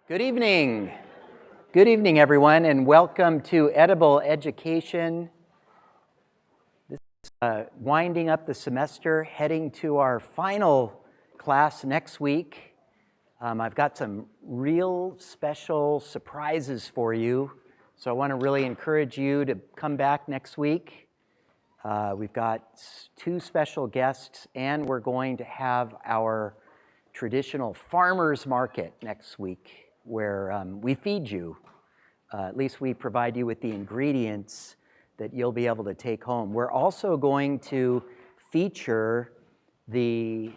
Good evening. Good evening, everyone, and welcome to Edible Education. This is winding up the semester, heading to our final class next week. I've got some real special surprises for you, so I want to really encourage you to come back next week. We've got two special guests, and we're going to have our traditional farmers market next week, where we feed you. At least we provide you with the ingredients that you'll be able to take home. We're also going to feature the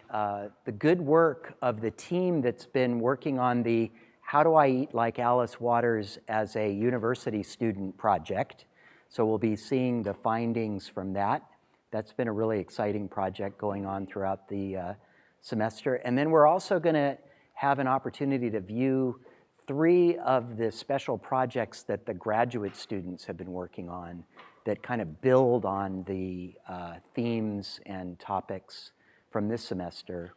good work of the team that's been working on the How Do I Eat Like Alice Waters as a University Student project. So we'll be seeing the findings from that. That's been a really exciting project going on throughout the semester. And then we're also going to have an opportunity to view three of the special projects that the graduate students have been working on that kind of build on the themes and topics from this semester.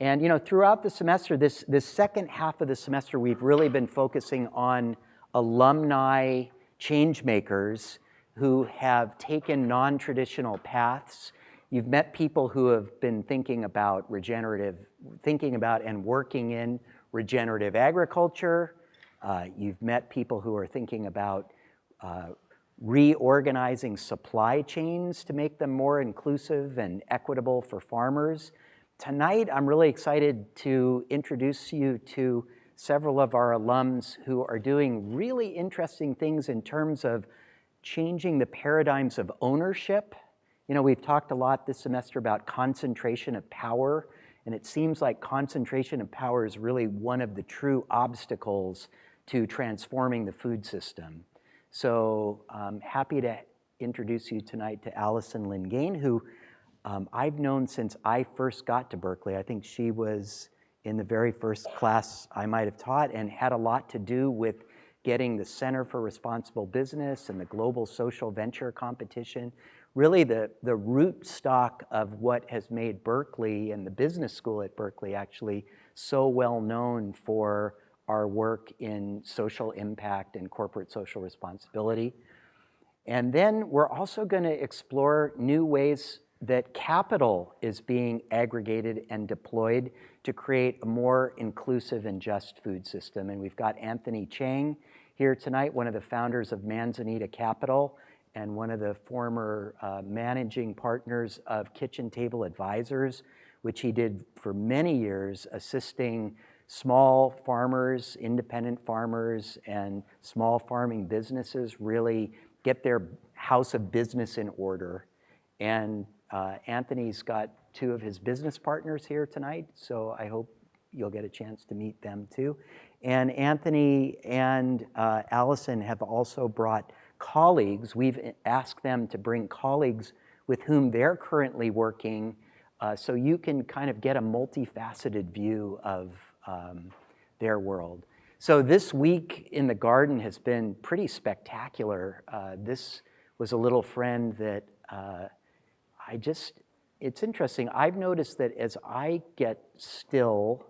And you know, throughout the semester, this second half of the semester, we've really been focusing on alumni change makers who have taken non-traditional paths. You've met people who have been thinking about and working in regenerative agriculture. You've met people who are thinking about reorganizing supply chains to make them more inclusive and equitable for farmers. Tonight, I'm really excited to introduce you to several of our alums who are doing really interesting things in terms of changing the paradigms of ownership. You know, we've talked a lot this semester about concentration of power, and it seems like concentration of power is really one of the true obstacles to transforming the food system. So I'm happy to introduce you tonight to Alison Lingane, who I've known since I first got to Berkeley. I think she was in the very first class I might have taught and had a lot to do with getting the Center for Responsible Business and the Global Social Venture Competition, really the root stock of what has made Berkeley and the business school at Berkeley actually so well known for our work in social impact and corporate social responsibility. And then we're also going to explore new ways that capital is being aggregated and deployed to create a more inclusive and just food system. And we've got Anthony Chang here tonight, one of the founders of Manzanita Capital and one of the former managing partners of Kitchen Table Advisors, which he did for many years, assisting small farmers, independent farmers, and small farming businesses really get their house of business in order. And Anthony's got two of his business partners here tonight, so I hope you'll get a chance to meet them too. And Anthony and Alison have also brought colleagues. We've asked them to bring colleagues with whom they're currently working, so you can kind of get a multifaceted view of their world. So this week in the garden has been pretty spectacular. This was a little friend that it's interesting. I've noticed that as I get still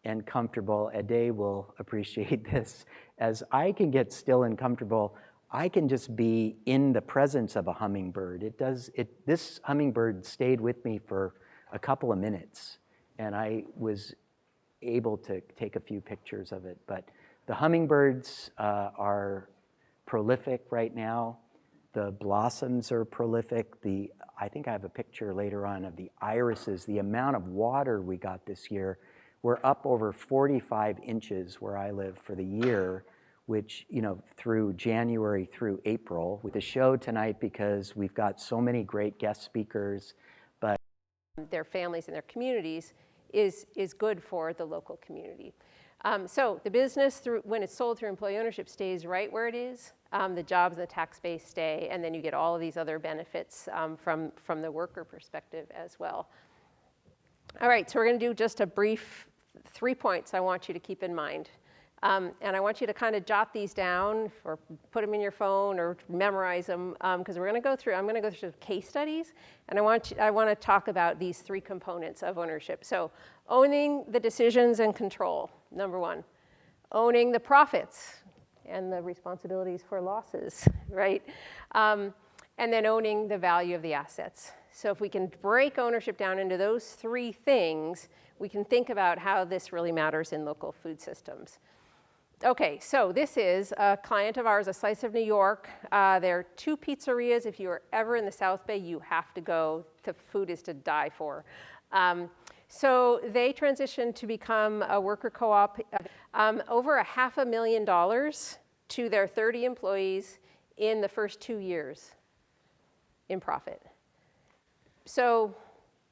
and comfortable, Ade will appreciate this, as I can get still and comfortable, I can just be in the presence of a hummingbird. This hummingbird stayed with me for a couple of minutes, and I was able to take a few pictures of it. But the hummingbirds are prolific right now. The blossoms are prolific. I think I have a picture later on of the irises. The amount of water we got this year, we're up over 45 inches where I live for the year, which, you know, through January through April. With the show tonight, because we've got so many great guest speakers, but their families and their communities is good for the local community. So the business, when it's sold through employee ownership, stays right where it is. The jobs and the tax base stay, and then you get all of these other benefits from the worker perspective as well. All right, so we're going to do just a brief 3 points I want you to keep in mind. And I want you to kind of jot these down or put them in your phone or memorize them, because I'm going to go through case studies, and I want to talk about these 3 components of ownership. So owning the decisions and control, number 1. owning the profits and the responsibilities for losses, right? And then owning the value of the assets. So if we can break ownership down into those three things, we can think about how this really matters in local food systems. Okay, so this is a client of ours, a slice of New York. There are 2 pizzerias. If you are ever in the South Bay, you have to go. The food is to die for. So they transitioned to become a worker co-op, over $500,000 to their 30 employees in the first 2 years in profit. So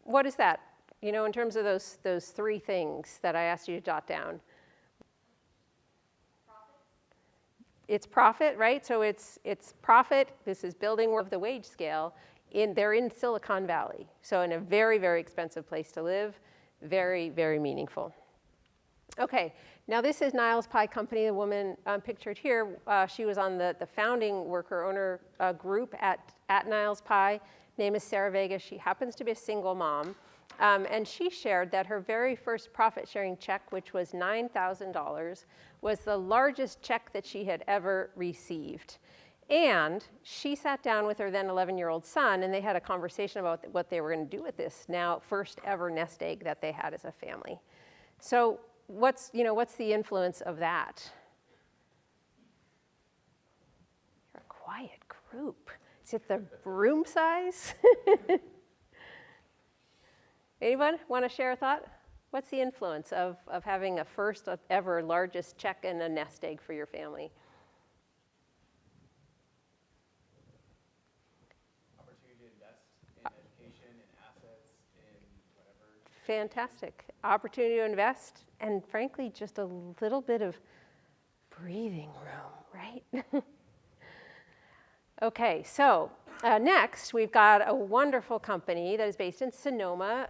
what is that? You know, in terms of those 3 things that I asked you to jot down. It's profit, right? So it's profit. This is building of the wage scale. They're in Silicon Valley, so in a very, very expensive place to live. Very, very meaningful. Okay, now this is Niles Pie Company, the woman pictured here. She was on the founding worker-owner group at Niles Pie. Name is Sarah Vega. She happens to be a single mom. And she shared that her very first profit-sharing check, which was $9,000, was the largest check that she had ever received. And she sat down with her then 11-year-old son, and they had a conversation about what they were going to do with this now first ever nest egg that they had as a family. So what's the influence of that? You're a quiet group. Is it the room size? Anyone want to share a thought? What's the influence of having a first ever largest check and a nest egg for your family? Opportunity to invest in education, in assets, in whatever. Fantastic. Opportunity to invest, and frankly, just a little bit of breathing room, right? Okay, so next we've got a wonderful company that is based in Sonoma.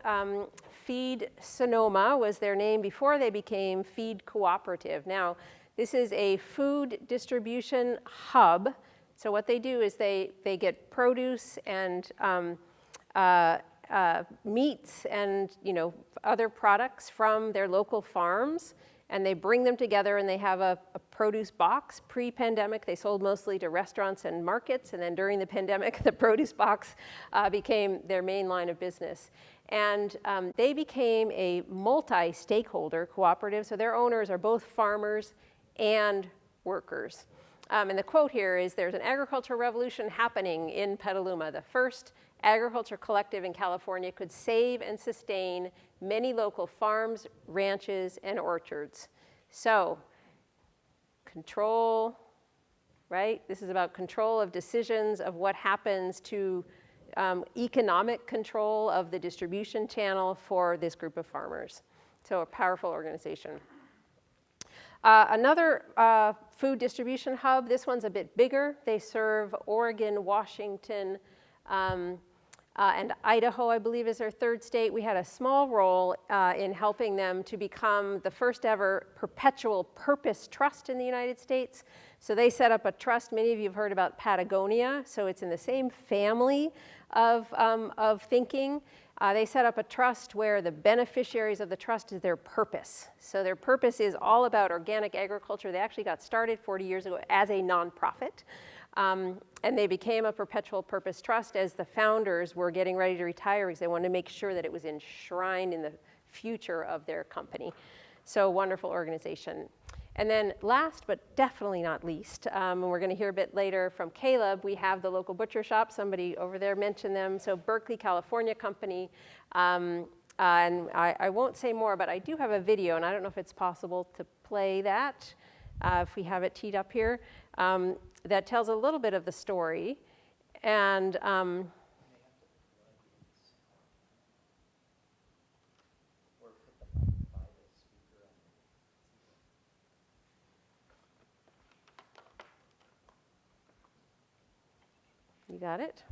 Feed Sonoma was their name before they became Feed Cooperative. Now, this is a food distribution hub. So what they do is they get produce and meats and other products from their local farms, and they bring them together, and they have a produce box. Pre-pandemic, they sold mostly to restaurants and markets, and then during the pandemic, the produce box became their main line of business. And they became a multi-stakeholder cooperative, so their owners are both farmers and workers. And the quote here is, "There's an agricultural revolution happening in Petaluma. The first agriculture collective in California could save and sustain many local farms, ranches, and orchards." So, control, right? This is about control of decisions of what happens to economic control of the distribution channel for this group of farmers. So a powerful organization. Another food distribution hub, this one's a bit bigger. They serve Oregon, Washington, and Idaho, I believe, is their third state. We had a small role in helping them to become the first ever perpetual purpose trust in the United States. So they set up a trust. Many of you have heard about Patagonia, so it's in the same family of thinking. They set up a trust where the beneficiaries of the trust is their purpose. So their purpose is all about organic agriculture. They actually got started 40 years ago as a nonprofit. And they became a perpetual purpose trust as the founders were getting ready to retire because they wanted to make sure that it was enshrined in the future of their company. So wonderful organization. And then last, but definitely not least, and we're going to hear a bit later from Caleb, we have the local butcher shop. Somebody over there mentioned them. So Berkeley, California company. And I won't say more, but I do have a video, and I don't know if it's possible to play that, if we have it teed up here, that tells a little bit of the story. And you got it?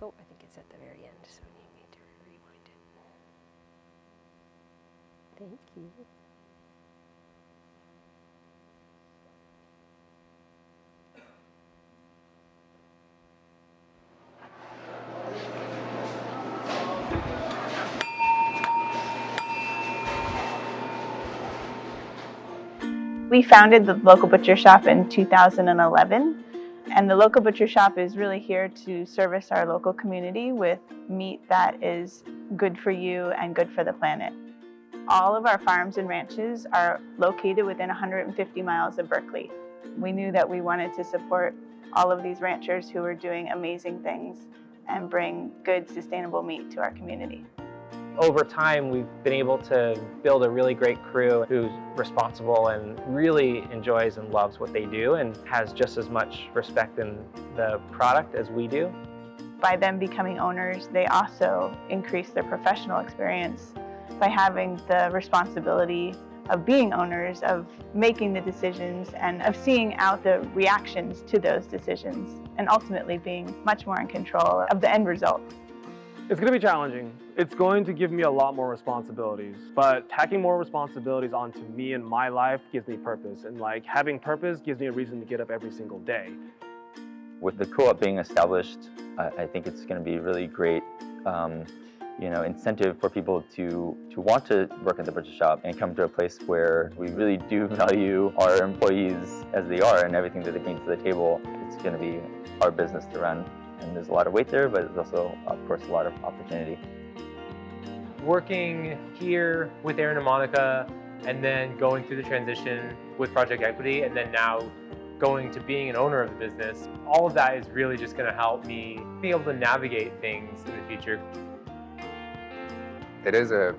Oh, I think it's at the very end, so you need to rewind it. Thank you. We founded the local butcher shop in 2011, and the local butcher shop is really here to service our local community with meat that is good for you and good for the planet. All of our farms and ranches are located within 150 miles of Berkeley. We knew that we wanted to support all of these ranchers who are doing amazing things and bring good, sustainable meat to our community. Over time, we've been able to build a really great crew who's responsible and really enjoys and loves what they do and has just as much respect in the product as we do. By them becoming owners, they also increase their professional experience by having the responsibility of being owners, of making the decisions, and of seeing out the reactions to those decisions, and ultimately being much more in control of the end result. It's going to be challenging. It's going to give me a lot more responsibilities, but tacking more responsibilities onto me and my life gives me purpose, and like having purpose gives me a reason to get up every single day. With the co-op being established, I think it's going to be really great incentive for people to want to work at the butcher shop and come to a place where we really do value our employees as they are and everything that they bring to the table. It's going to be our business to run, and there's a lot of weight there, but there's also, of course, a lot of opportunity. Working here with Aaron and Monica, and then going through the transition with Project Equity, and then now going to being an owner of the business, all of that is really just going to help me be able to navigate things in the future. It is a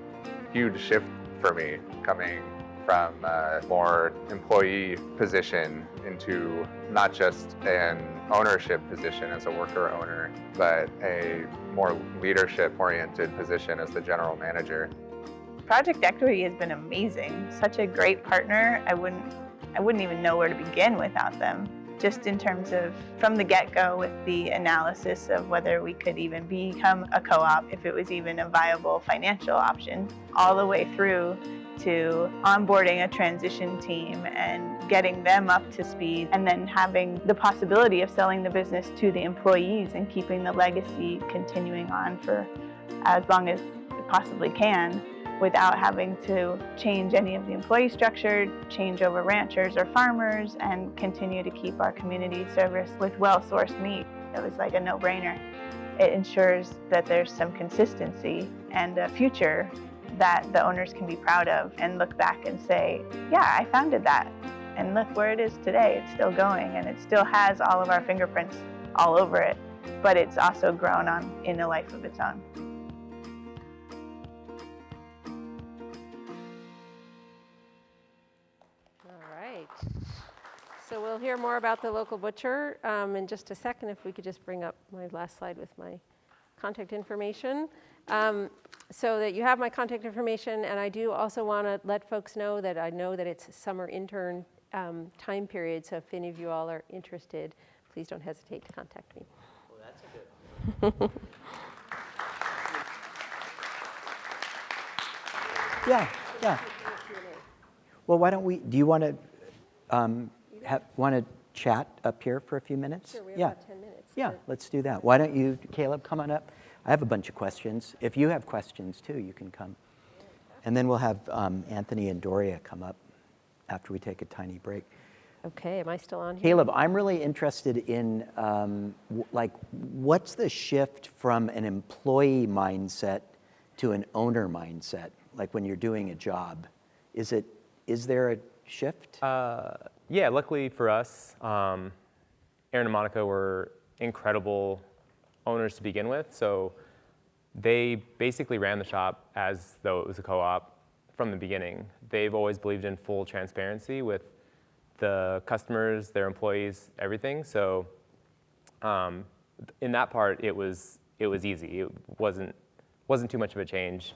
huge shift for me coming from a more employee position into not just an ownership position as a worker owner, but a more leadership-oriented position as the general manager. Project Equity has been amazing. Such a great partner. I wouldn't even know where to begin without them. Just in terms of from the get-go with the analysis of whether we could even become a co-op, if it was even a viable financial option, all the way through to onboarding a transition team and getting them up to speed, and then having the possibility of selling the business to the employees and keeping the legacy continuing on for as long as it possibly can, without having to change any of the employee structure, change over ranchers or farmers, and continue to keep our community service with well-sourced meat. It was like a no-brainer. It ensures that there's some consistency and a future that the owners can be proud of and look back and say, yeah, I founded that. And look where it is today. It's still going, and it still has all of our fingerprints all over it, but it's also grown on in a life of its own. So we'll hear more about the local butcher in just a second. If we could just bring up my last slide with my contact information. So that you have my contact information, and I do also want to let folks know that I know that it's a summer intern time period, so if any of you all are interested, please don't hesitate to contact me. Well, that's a good one. Yeah. Well, why don't we, do you want to chat up here for a few minutes? Sure, we have about 10 minutes. Yeah, let's do that. Why don't you, Caleb, come on up? I have a bunch of questions. If you have questions too, you can come. And then we'll have Anthony and Doria come up after we take a tiny break. Okay, am I still on here? Caleb, I'm really interested in what's the shift from an employee mindset to an owner mindset, like when you're doing a job? Is there a shift? Yeah, luckily for us, Aaron and Monica were incredible owners to begin with. So they basically ran the shop as though it was a co-op from the beginning. They've always believed in full transparency with the customers, their employees, everything. So in that part, it was easy. It wasn't too much of a change,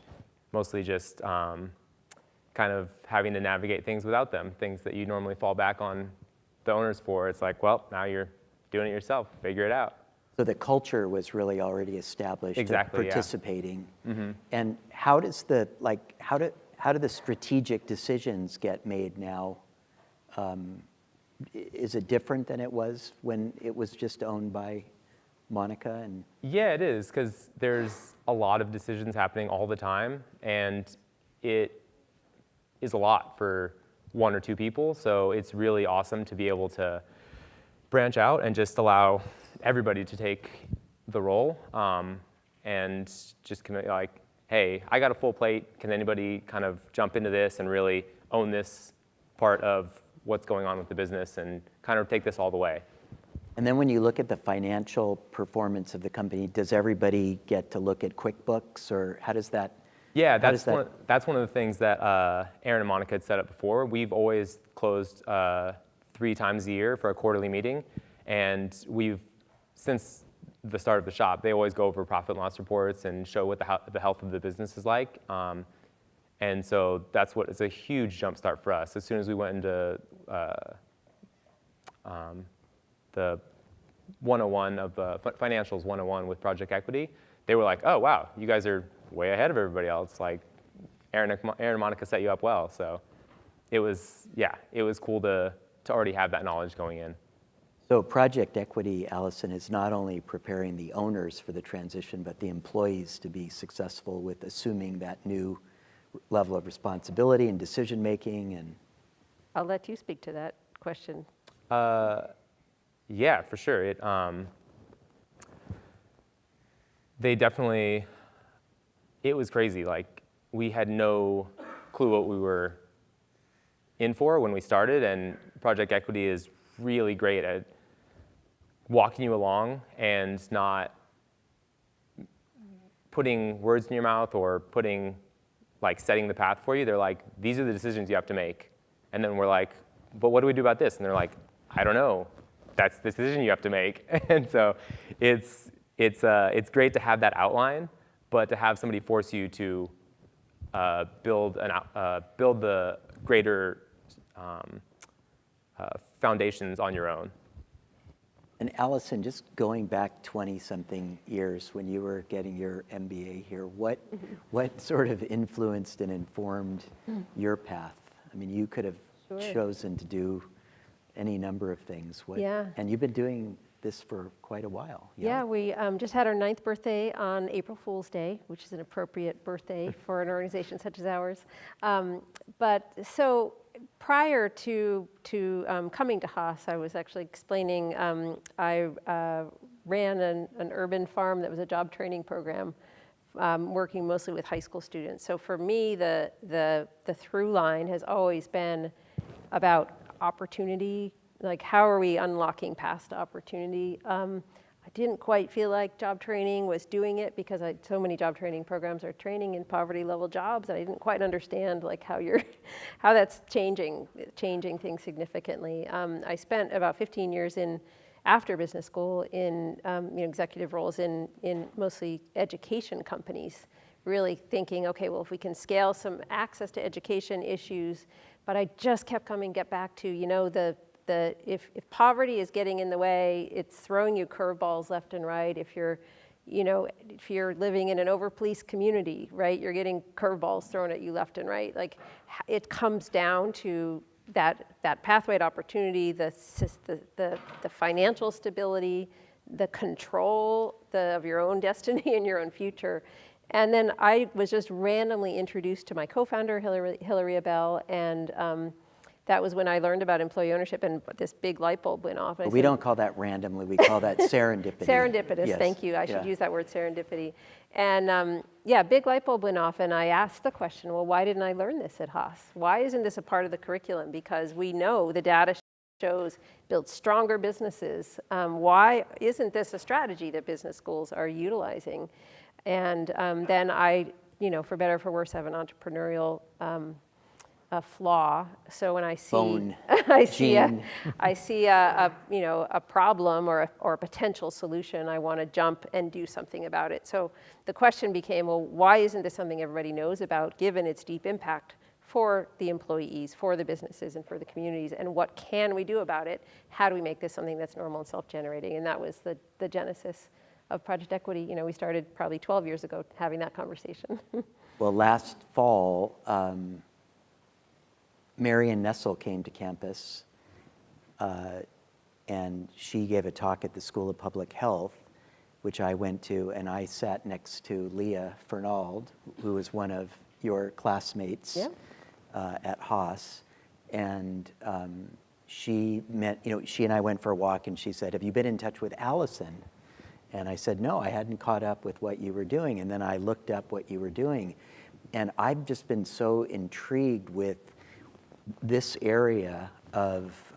mostly just kind of having to navigate things without them, things that you normally fall back on the owners for. It's like, well, now you're doing it yourself, figure it out. So the culture was really already established. Exactly, of participating. Yeah. Mm-hmm. And how do the strategic decisions get made now? Is it different than it was when it was just owned by Monica? And yeah, it is, because there's a lot of decisions happening all the time, and it is a lot for 1 or 2 people. So it's really awesome to be able to branch out and just allow everybody to take the role and just commit, like, hey, I got a full plate. Can anybody kind of jump into this and really own this part of what's going on with the business and kind of take this all the way? And then when you look at the financial performance of the company, does everybody get to look at QuickBooks, or how does that? Yeah, that's one of the things that Aaron and Monica had set up before. We've always closed 3 times a year for a quarterly meeting, and since the start of the shop, they always go over profit and loss reports and show what the health of the business is like. And so it's a huge jump start for us. As soon as we went into the 101 of Financials 101 with Project Equity, they were like, oh, wow, you guys are way ahead of everybody else. Like, Aaron and Monica set you up well. So it was cool to already have that knowledge going in. So Project Equity, Alison, is not only preparing the owners for the transition, but the employees to be successful with assuming that new level of responsibility and decision-making. And I'll let you speak to that question. Yeah, for sure. It was crazy. Like, we had no clue what we were in for when we started, and Project Equity is really great at walking you along and not putting words in your mouth or setting the path for you. They're like, these are the decisions you have to make. And then we're like, but what do we do about this? And they're like, I don't know. That's the decision you have to make. And so it's great to have that outline, but to have somebody force you to build the greater foundations on your own. And Alison, just going back 20-something years when you were getting your MBA here, what sort of influenced and informed your path? I mean, you could have chosen to do any number of things. And you've been doing this for quite a while. Yeah, we just had our 9th birthday on April Fool's Day, which is an appropriate birthday for an organization such as ours. But so prior to coming to Haas, I was actually explaining, I ran an urban farm that was a job training program, working mostly with high school students. So for me, the through line has always been about opportunity. Like, how are we unlocking past opportunity? I didn't quite feel like job training was doing it because so many job training programs are training in poverty level jobs, and I didn't quite understand like how that's changing things significantly. I spent about 15 years after business school in executive roles in mostly education companies, really thinking, okay, well, if we can scale some access to education issues, but I just kept get back to, if poverty is getting in the way, it's throwing you curveballs left and right. If you're living in an over-policed community, right, you're getting curveballs thrown at you left and right. Like, it comes down to that pathway to opportunity, the financial stability, the control of your own destiny and your own future. And then I was just randomly introduced to my co-founder, Hillary Abel, and that was when I learned about employee ownership, and this big light bulb went off. We don't call that randomly, we call that serendipity. Serendipitous, yes. Thank you. I should use that word, serendipity. And big light bulb went off, and I asked the question, well, why didn't I learn this at Haas? Why isn't this a part of the curriculum? Because we know the data shows build stronger businesses. Why isn't this a strategy that business schools are utilizing? And then I, for better or for worse, have an entrepreneurial a flaw. So when I see I see a problem or a potential solution, I want to jump and do something about it. So the question became, well, why isn't this something everybody knows about, given its deep impact for the employees, for the businesses, and for the communities? And what can we do about it? How do we make this something that's normal and self-generating? And that was the genesis of Project Equity. We started probably 12 years ago having that conversation. Well, last fall, Marion Nessel came to campus, and she gave a talk at the School of Public Health, which I went to, and I sat next to Leah Fernald, who was one of your classmates at Haas. And she and I went for a walk, and she said, "Have you been in touch with Alison?" And I said, "No, I hadn't caught up with what you were doing." And then I looked up what you were doing. And I've just been so intrigued with this area of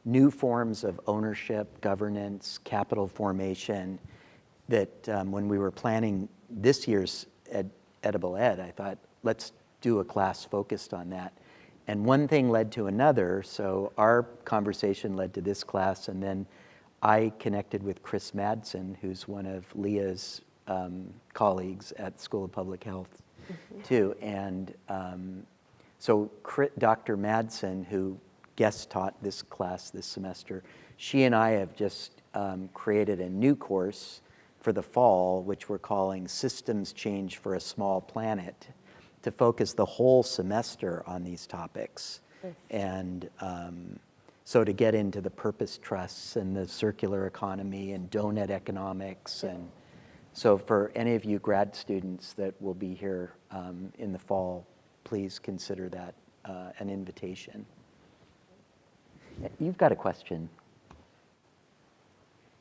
new forms of ownership, governance, capital formation, that when we were planning this year's Edible Ed, I thought, let's do a class focused on that. And one thing led to another, so our conversation led to this class, and then I connected with Chris Madsen, who's one of Leah's colleagues at School of Public Health, too. And so Dr. Madsen, who guest taught this class this semester, she and I have just created a new course for the fall, which we're calling Systems Change for a Small Planet, to focus the whole semester on these topics. And so to get into the purpose trusts and the circular economy and donut economics. And so for any of you grad students that will be here in the fall, please consider that an invitation. You've got a question.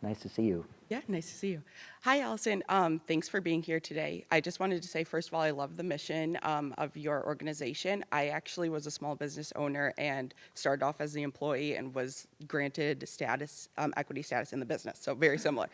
Nice to see you. Yeah, nice to see you. Hi, Alison. Thanks for being here today. I just wanted to say, first of all, I love the mission of your organization. I actually was a small business owner and started off as the employee and was granted status, equity status in the business, so very similar.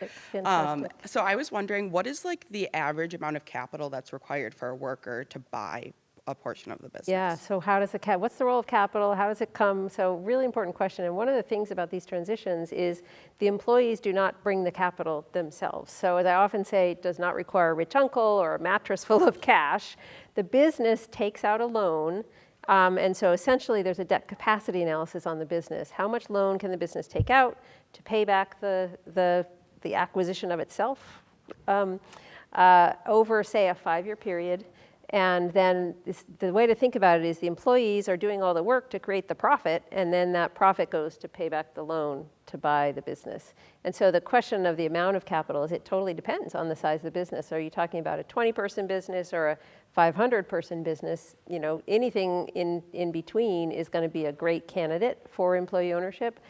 So I was wondering, what is like the average amount of capital that's required for a worker to buy a portion of the business? Yeah, so how does what's the role of capital? How does it come? So really important question. And one of the things about these transitions is the employees do not bring the capital themselves. So as I often say, it does not require a rich uncle or a mattress full of cash. The business takes out a loan. And so essentially there's a debt capacity analysis on the business. How much loan can the business take out to pay back the acquisition of itself over, say, a 5-year period? And then the way to think about it is the employees are doing all the work to create the profit, and then that profit goes to pay back the loan to buy the business. And so the question of the amount of capital is it totally depends on the size of the business. Are you talking about a 20-person business or a 500-person business? You know, anything in between is going to be a great candidate for employee ownership.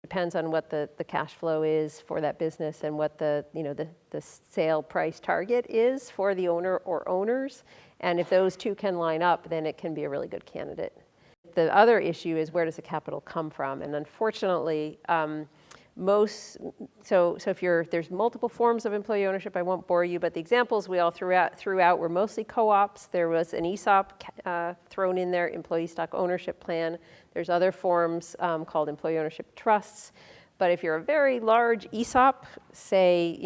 Depends on what the cash flow is for that business and what the sale price target is for the owner or owners. And if those two can line up, then it can be a really good candidate. The other issue is, where does the capital come from? And unfortunately, there's multiple forms of employee ownership. I won't bore you, but the examples we all threw out were mostly co-ops. There was an ESOP thrown in there, employee stock ownership plan. There's other forms called employee ownership trusts. But if you're a very large ESOP, say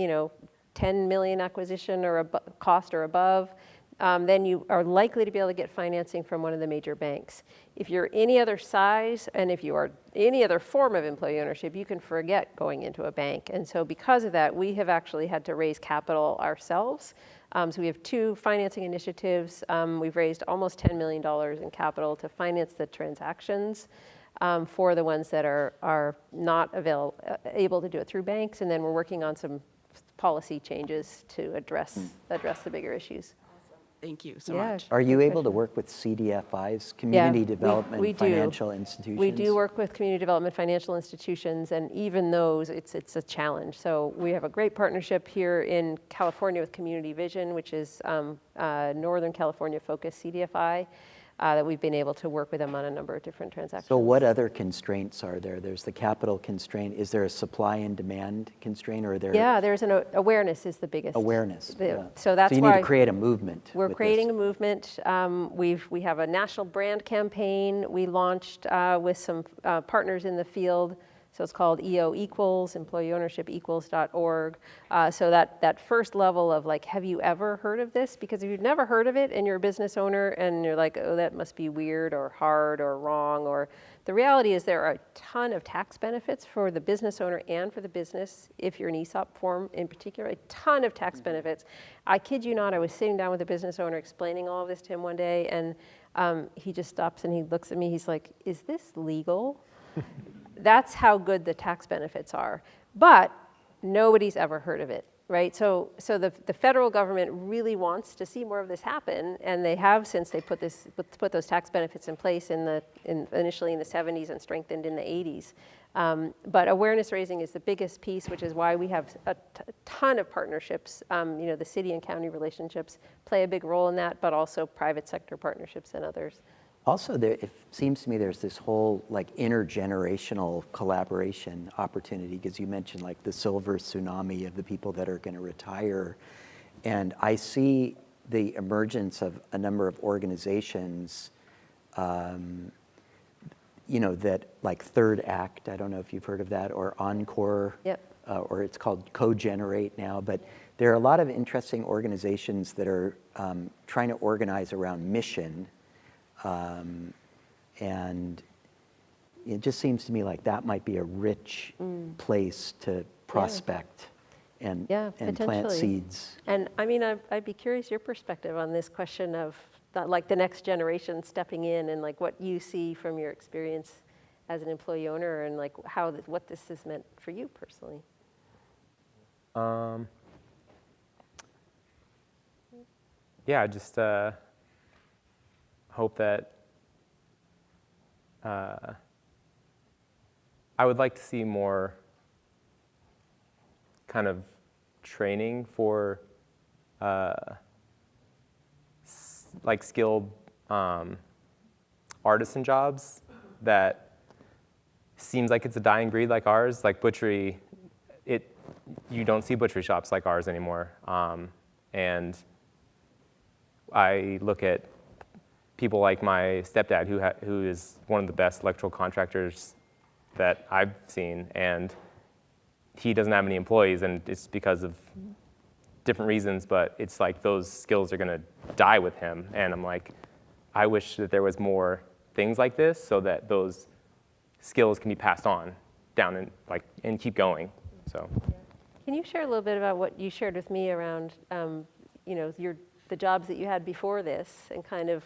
10 million acquisition or cost or above, then you are likely to be able to get financing from one of the major banks. If you're any other size, and if you are any other form of employee ownership, you can forget going into a bank. And so because of that, we have actually had to raise capital ourselves. So we have 2 financing initiatives. We've raised almost $10 million in capital to finance the transactions for the ones that are not able to do it through banks. And then we're working on some policy changes to address the bigger issues. Thank you so much. Are you able to work with CDFIs, Community Development Financial Institutions? We do work with community development financial institutions, and even those, it's a challenge. So we have a great partnership here in California with Community Vision, which is Northern California focused CDFI, that we've been able to work with them on a number of different transactions. So what other constraints are there? There's the capital constraint. Is there a supply and demand constraint, or there? Yeah, there's an awareness is the biggest. Awareness. Yeah. So that's you why need to create a movement. We're creating a movement. We have a national brand campaign we launched with some partners in the field. So it's called EO Equals, employeeownershipequals.org. So that first level of like, have you ever heard of this? Because if you've never heard of it and you're a business owner and you're like, oh, that must be weird or hard or wrong, or the reality is there are a ton of tax benefits for the business owner and for the business, if you're an ESOP form in particular, a ton of tax benefits. I kid you not, I was sitting down with a business owner explaining all of this to him one day, and he just stops and he looks at me, he's like, is this legal? That's how good the tax benefits are. But nobody's ever heard of it. right? So the federal government really wants to see more of this happen, and they have since they put those tax benefits in place initially in the 70s and strengthened in the 80s. But awareness raising is the biggest piece, which is why we have a ton of partnerships. The city and county relationships play a big role in that, but also private sector partnerships and others. Also, it seems to me there's this whole like intergenerational collaboration opportunity, because you mentioned like the silver tsunami of the people that are going to retire. And I see the emergence of a number of organizations, that like Third Act, I don't know if you've heard of that, or Encore, Yep. Or it's called Co-Generate now. But there are a lot of interesting organizations that are trying to organize around mission. And it just seems to me like that might be a rich place to prospect and plant potentially. seeds. And I mean, I'd be curious your perspective on this question of the next generation stepping in, and like what you see from your experience as an employee owner, and like what this has meant for you personally. Yeah, just hope that I would like to see more kind of training for like skilled artisan jobs that seems like it's a dying breed like ours, like butchery. You don't see butchery shops like ours anymore. And I look at people like my stepdad, who is one of the best electrical contractors that I've seen, and he doesn't have any employees, and it's because of different reasons, but it's like those skills are gonna die with him. And I'm like, I wish that there was more things like this so that those skills can be passed on down and keep going, so. Can you share a little bit about what you shared with me around, the jobs that you had before this, and kind of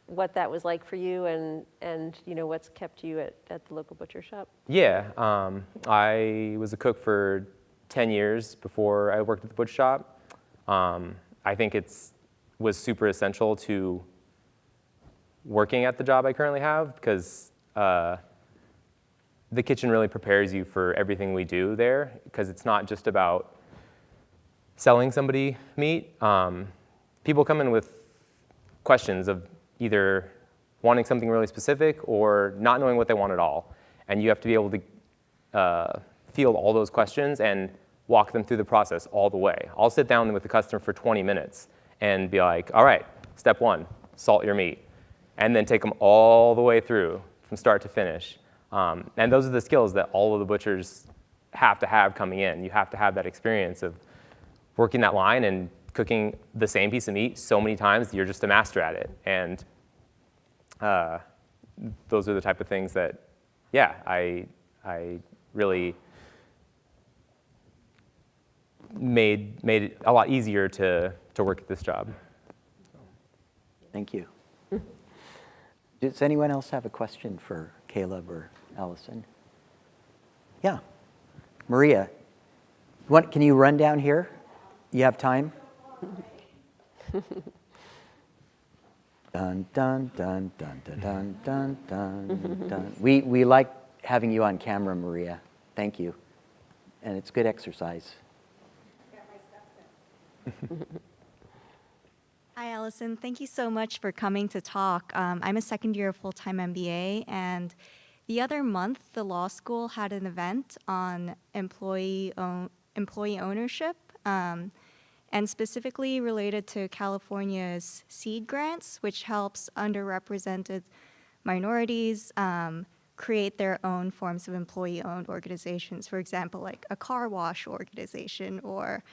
what that was like for you, and what's kept you at the local butcher shop? Yeah, I was a cook for 10 years before I worked at the butcher shop. I think was super essential to working at the job I currently have, because the kitchen really prepares you for everything we do there, because it's not just about selling somebody meat. People come in with questions of either wanting something really specific or not knowing what they want at all. And you have to be able to field all those questions and walk them through the process all the way. I'll sit down with the customer for 20 minutes and be like, all right, step one, salt your meat. And then take them all the way through from start to finish. And those are the skills that all of the butchers have to have coming in. You have to have that experience of working that line and cooking the same piece of meat so many times that you're just a master at it. And those are the type of things that, yeah, I really made it a lot easier to work at this job. Thank you. Does anyone else have a question for Caleb or Alison? Yeah. Maria, can you run down here? You have time? Dun, dun, dun, dun, dun, dun, dun, dun, dun. We like having you on camera, Maria. Thank you. And it's good exercise. Hi, Alison. Thank you so much for coming to talk. I'm a second year full-time MBA, and the other month, the law school had an event on employee ownership, and specifically related to California's seed grants, which helps underrepresented minorities create their own forms of employee-owned organizations. For example, like a car wash organization, or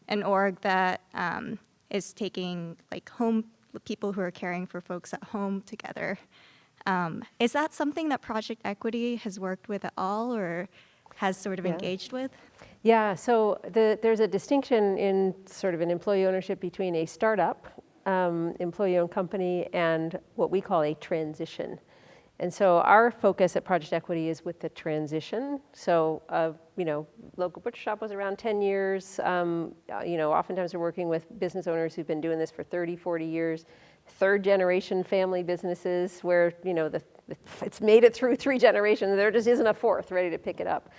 an org that is taking like people who are caring for folks at home together. Is that something that Project Equity has worked with at all, or has sort of engaged with? Yeah, so there's a distinction in sort of an employee ownership between a startup, employee-owned company, and what we call a transition. And so our focus at Project Equity is with the transition. So, local butcher shop was around 10 years. Oftentimes we're working with business owners who've been doing this for 30, 40 years, third generation family businesses where, it's made it through 3 generations. There just isn't a fourth ready to pick it up.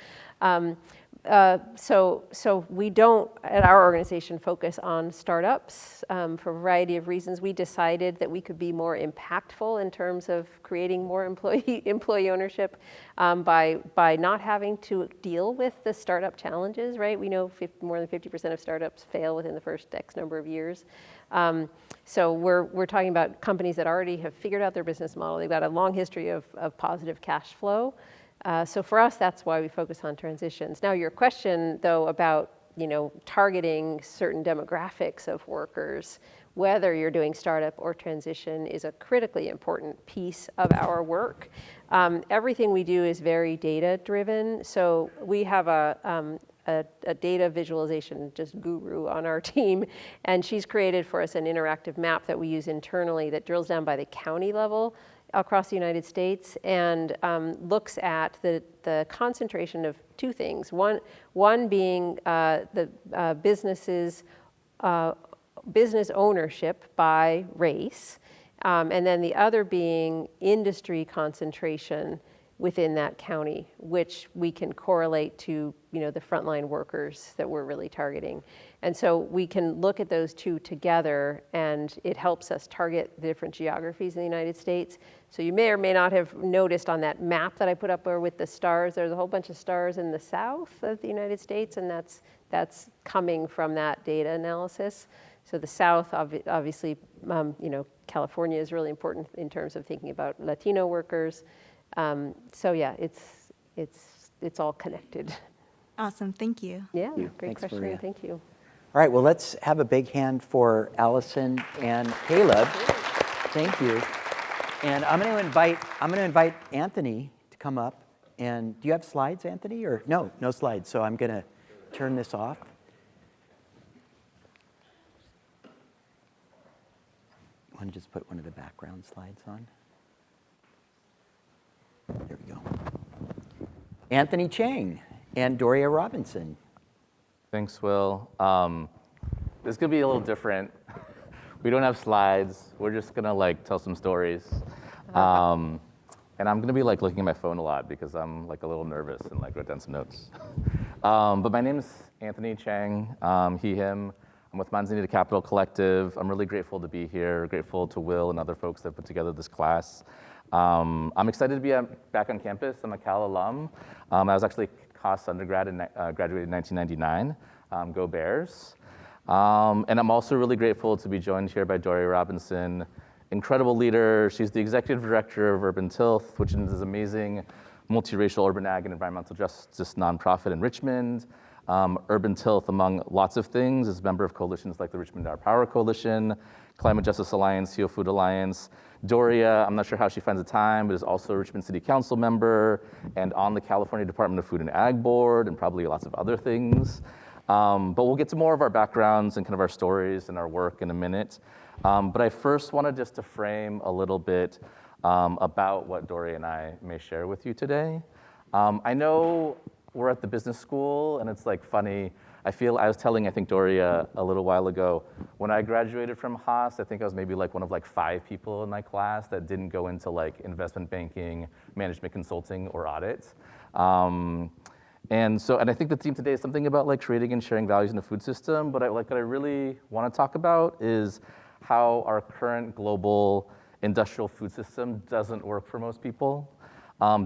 So we don't, at our organization, focus on startups for a variety of reasons. We decided that we could be more impactful in terms of creating more employee ownership by not having to deal with the startup challenges, right? We know more than 50% of startups fail within the first X number of years. So we're talking about companies that already have figured out their business model. They've got a long history of positive cash flow. So for us, that's why we focus on transitions. Now, your question, though, about targeting certain demographics of workers, whether you're doing startup or transition, is a critically important piece of our work. Everything we do is very data-driven. So we have a data visualization just guru on our team, and she's created for us an interactive map that we use internally that drills down by the county level across the United States and looks at the concentration of 2 things. One being the business ownership by race, and then the other being industry concentration within that county, which we can correlate to the frontline workers that we're really targeting. And so we can look at those 2 together, and it helps us target the different geographies in the United States. So you may or may not have noticed on that map that I put up there with the stars, there's a whole bunch of stars in the south of the United States, and that's coming from that data analysis. So the South, obviously, California is really important in terms of thinking about Latino workers. So yeah, it's all connected. Awesome, thank you. Yeah, great Thanks, question, Maria. thank you. All right, well, let's have a big hand for Alison and Caleb. Thank you. And I'm going to invite Anthony to come up. And do you have slides, Anthony? Or no slides. So I'm going to turn this off. I want to just put one of the background slides on. There we go. Anthony Chang and Doria Robinson. Thanks, Will. This is gonna be a little different. We don't have slides. We're just gonna tell some stories. And I'm gonna be looking at my phone a lot because I'm a little nervous and wrote down some notes. But my name is Anthony Chang, he, him. I'm with Manzanita Capital Collective. I'm really grateful to be here, grateful to Will and other folks that put together this class. I'm excited to be back on campus. I'm a Cal alum. I was actually Cost undergrad and graduated in 1999. Go Bears. And I'm also really grateful to be joined here by Doria Robinson, incredible leader. She's the executive director of Urban Tilth, which is this amazing multiracial urban ag and environmental justice nonprofit in Richmond. Urban Tilth, among lots of things, is a member of coalitions like the Richmond Our Power Coalition, Climate Justice Alliance, CO Food Alliance. Doria, I'm not sure how she finds the time, but is also a Richmond City Council member and on the California Department of Food and Ag Board and probably lots of other things. But we'll get to more of our backgrounds and kind of our stories and our work in a minute. But I first wanted just to frame a little bit about what Doria and I may share with you today. I know we're at the business school and it's funny. I was telling, I think, Doria a little while ago, when I graduated from Haas, I think I was maybe one of 5 people in my class that didn't go into investment banking, management consulting, or audit. And I think the theme today is something about creating and sharing values in the food system, but what I really want to talk about is how our current global industrial food system doesn't work for most people,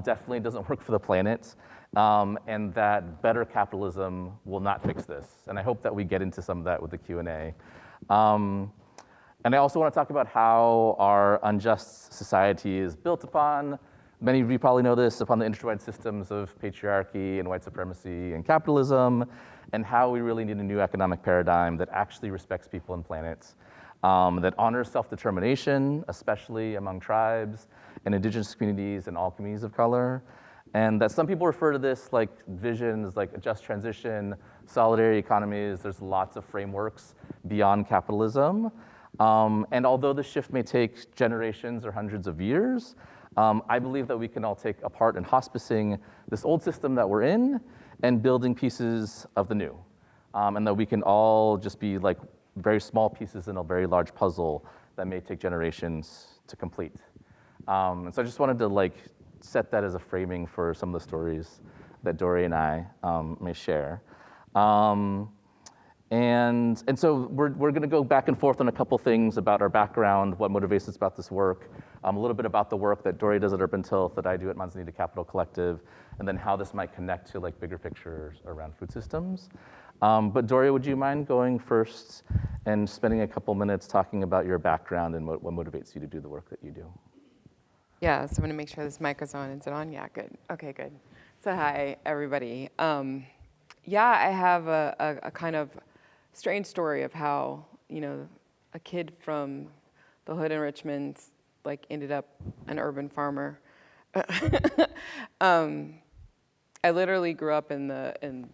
definitely doesn't work for the planet. And that better capitalism will not fix this. And I hope that we get into some of that with the Q&A. And I also want to talk about how our unjust society is built upon, many of you probably know this, upon the intertwined systems of patriarchy and white supremacy and capitalism, and how we really need a new economic paradigm that actually respects people and planets, that honors self-determination, especially among tribes and indigenous communities and all communities of color. And that some people refer to this visions like a just transition, solidarity economies. There's lots of frameworks beyond capitalism. And although the shift may take generations or hundreds of years, I believe that we can all take a part in hospicing this old system that we're in and building pieces of the new. And that we can all just be like very small pieces in a very large puzzle that may take generations to complete. And so I just wanted to like set that as a framing for some of the stories that Doria and I may share. And so we're going to go back and forth on a couple things about our background, what motivates us about this work, a little bit about the work that Doria does at Urban Tilth, that I do at Manzanita Capital Collective, and then how this might connect to like bigger pictures around food systems. But Doria, would you mind going first and spending a couple minutes talking about your background and what motivates you to do the work that you do? Yeah, so I'm going to make sure this mic is on. Is it on? Yeah, good. Okay, good. So hi, everybody. Yeah, I have a kind of strange story of how, you know, a kid from the hood in Richmond like ended up an urban farmer. I literally grew up in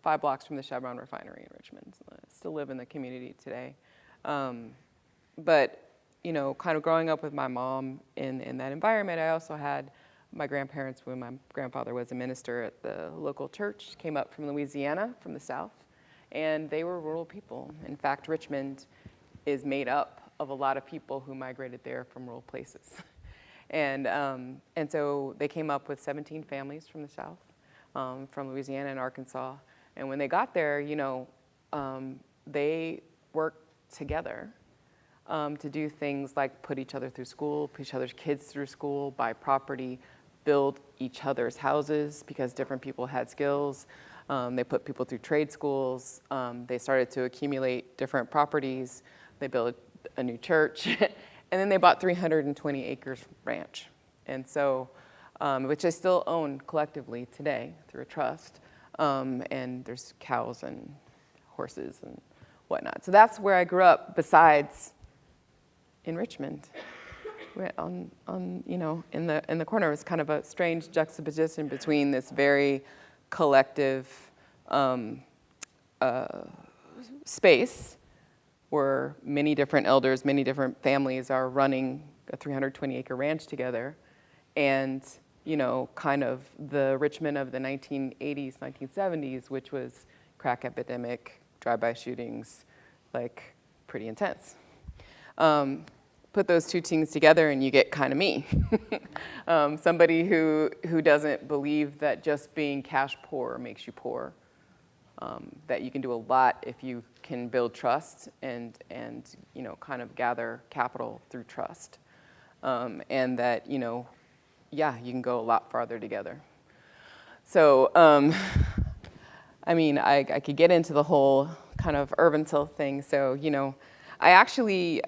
5 blocks from the Chevron refinery in Richmond. I still live in the community today. But, you know, kind of growing up with my mom in that environment, I also had my grandparents, when my grandfather was a minister at the local church, came up from Louisiana, from the South, and they were rural people. In fact, Richmond is made up of a lot of people who migrated there from rural places. And so they came up with 17 families from the South, from Louisiana and Arkansas. And when they got there, you know, they worked together to do things like put each other through school, put each other's kids through school, buy property, build each other's houses because different people had skills. They put people through trade schools. They started to accumulate different properties. They built a new church. And then they bought 320 acres ranch. And so, which they still own collectively today through a trust. And there's cows and horses and whatnot. So that's where I grew up, besides in Richmond. On you know, in the corner. It was kind of a strange juxtaposition between this very collective space where many different elders, many different families are running a 320-acre ranch together, and, you know, kind of the Richmond of the 1980s, 1970s, which was crack epidemic, drive-by shootings, like pretty intense. Put those two things together and you get kind of me. Somebody who doesn't believe that just being cash poor makes you poor. That you can do a lot if you can build trust and you know, kind of gather capital through trust. And that, you know, yeah, you can go a lot farther together. So, I mean, I could get into the whole kind of urban tilth thing. So, you know, I actually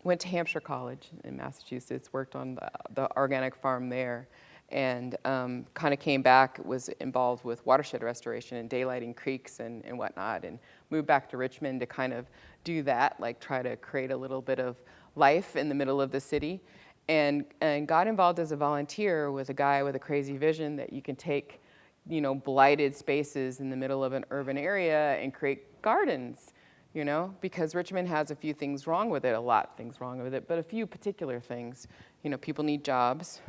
went to Hampshire College in Massachusetts, worked on the organic farm there, and kind of came back, was involved with watershed restoration and daylighting creeks and whatnot, and moved back to Richmond to kind of do that, like try to create a little bit of life in the middle of the city, and got involved as a volunteer with a guy with a crazy vision that you can take, you know, blighted spaces in the middle of an urban area and create gardens, you know, because Richmond has a few things wrong with it, a lot of things wrong with it, but a few particular things. You know, people need jobs.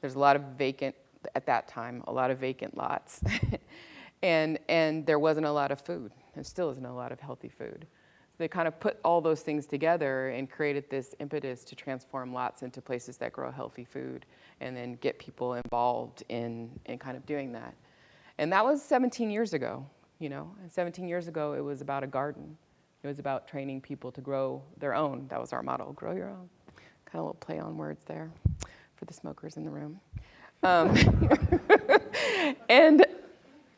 There's a lot of vacant, at that time, a lot of vacant lots. and there wasn't a lot of food. There still isn't a lot of healthy food. So they kind of put all those things together and created this impetus to transform lots into places that grow healthy food and then get people involved in kind of doing that. And that was 17 years ago, you know. And 17 years ago, it was about a garden. It was about training people to grow their own. That was our motto, grow your own. Kind of a little play on words there for the smokers in the room.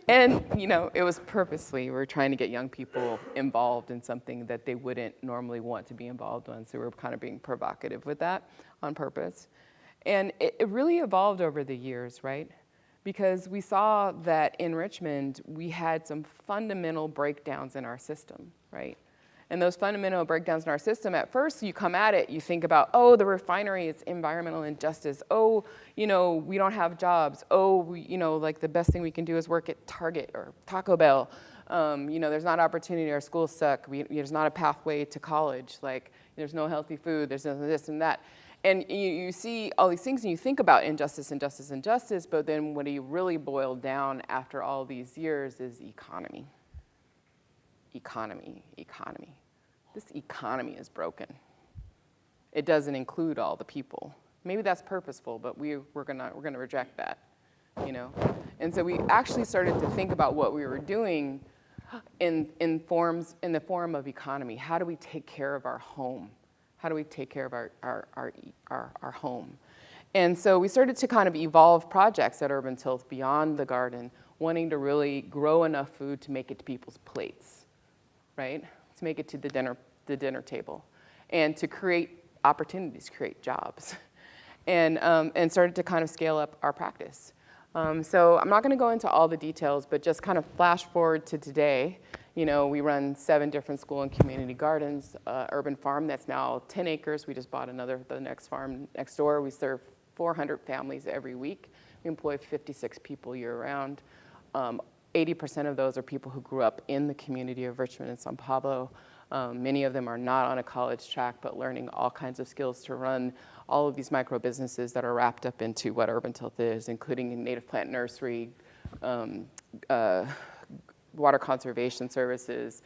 And you know, it was purposely, we were trying to get young people involved in something that they wouldn't normally want to be involved in, so we were kind of being provocative with that on purpose. And it really evolved over the years, right? Because we saw that in Richmond, we had some fundamental breakdowns in our system, right? And those fundamental breakdowns in our system, at first you come at it, you think about, oh, the refinery is environmental injustice. Oh, you know, we don't have jobs. Oh, you know, like the best thing we can do is work at Target or Taco Bell. You know, there's not opportunity, our schools suck. There's not a pathway to college. Like, there's no healthy food, there's no this and that. And you see all these things and you think about injustice, injustice, injustice, but then what you really boil down after all these years is economy. Economy, economy. This economy is broken. It doesn't include all the people. Maybe that's purposeful, but we're gonna reject that, you know? And so we actually started to think about what we were doing in the form of economy. How do we take care of our home? How do we take care of our home? And so we started to kind of evolve projects at Urban Tilth beyond the garden, wanting to really grow enough food to make it to people's plates, right? To make it to the dinner table, and to create opportunities, create jobs, and started to kind of scale up our practice. So I'm not going to go into all the details, but just kind of flash forward to today. You know, we run 7 different school and community gardens, urban farm that's now 10 acres. We just bought the next farm next door. We serve 400 families every week. We employ 56 people year round. 80% of those are people who grew up in the community of Richmond and San Pablo. Many of them are not on a college track, but learning all kinds of skills to run all of these micro businesses that are wrapped up into what Urban Tilth is, including a native plant nursery, water conservation services,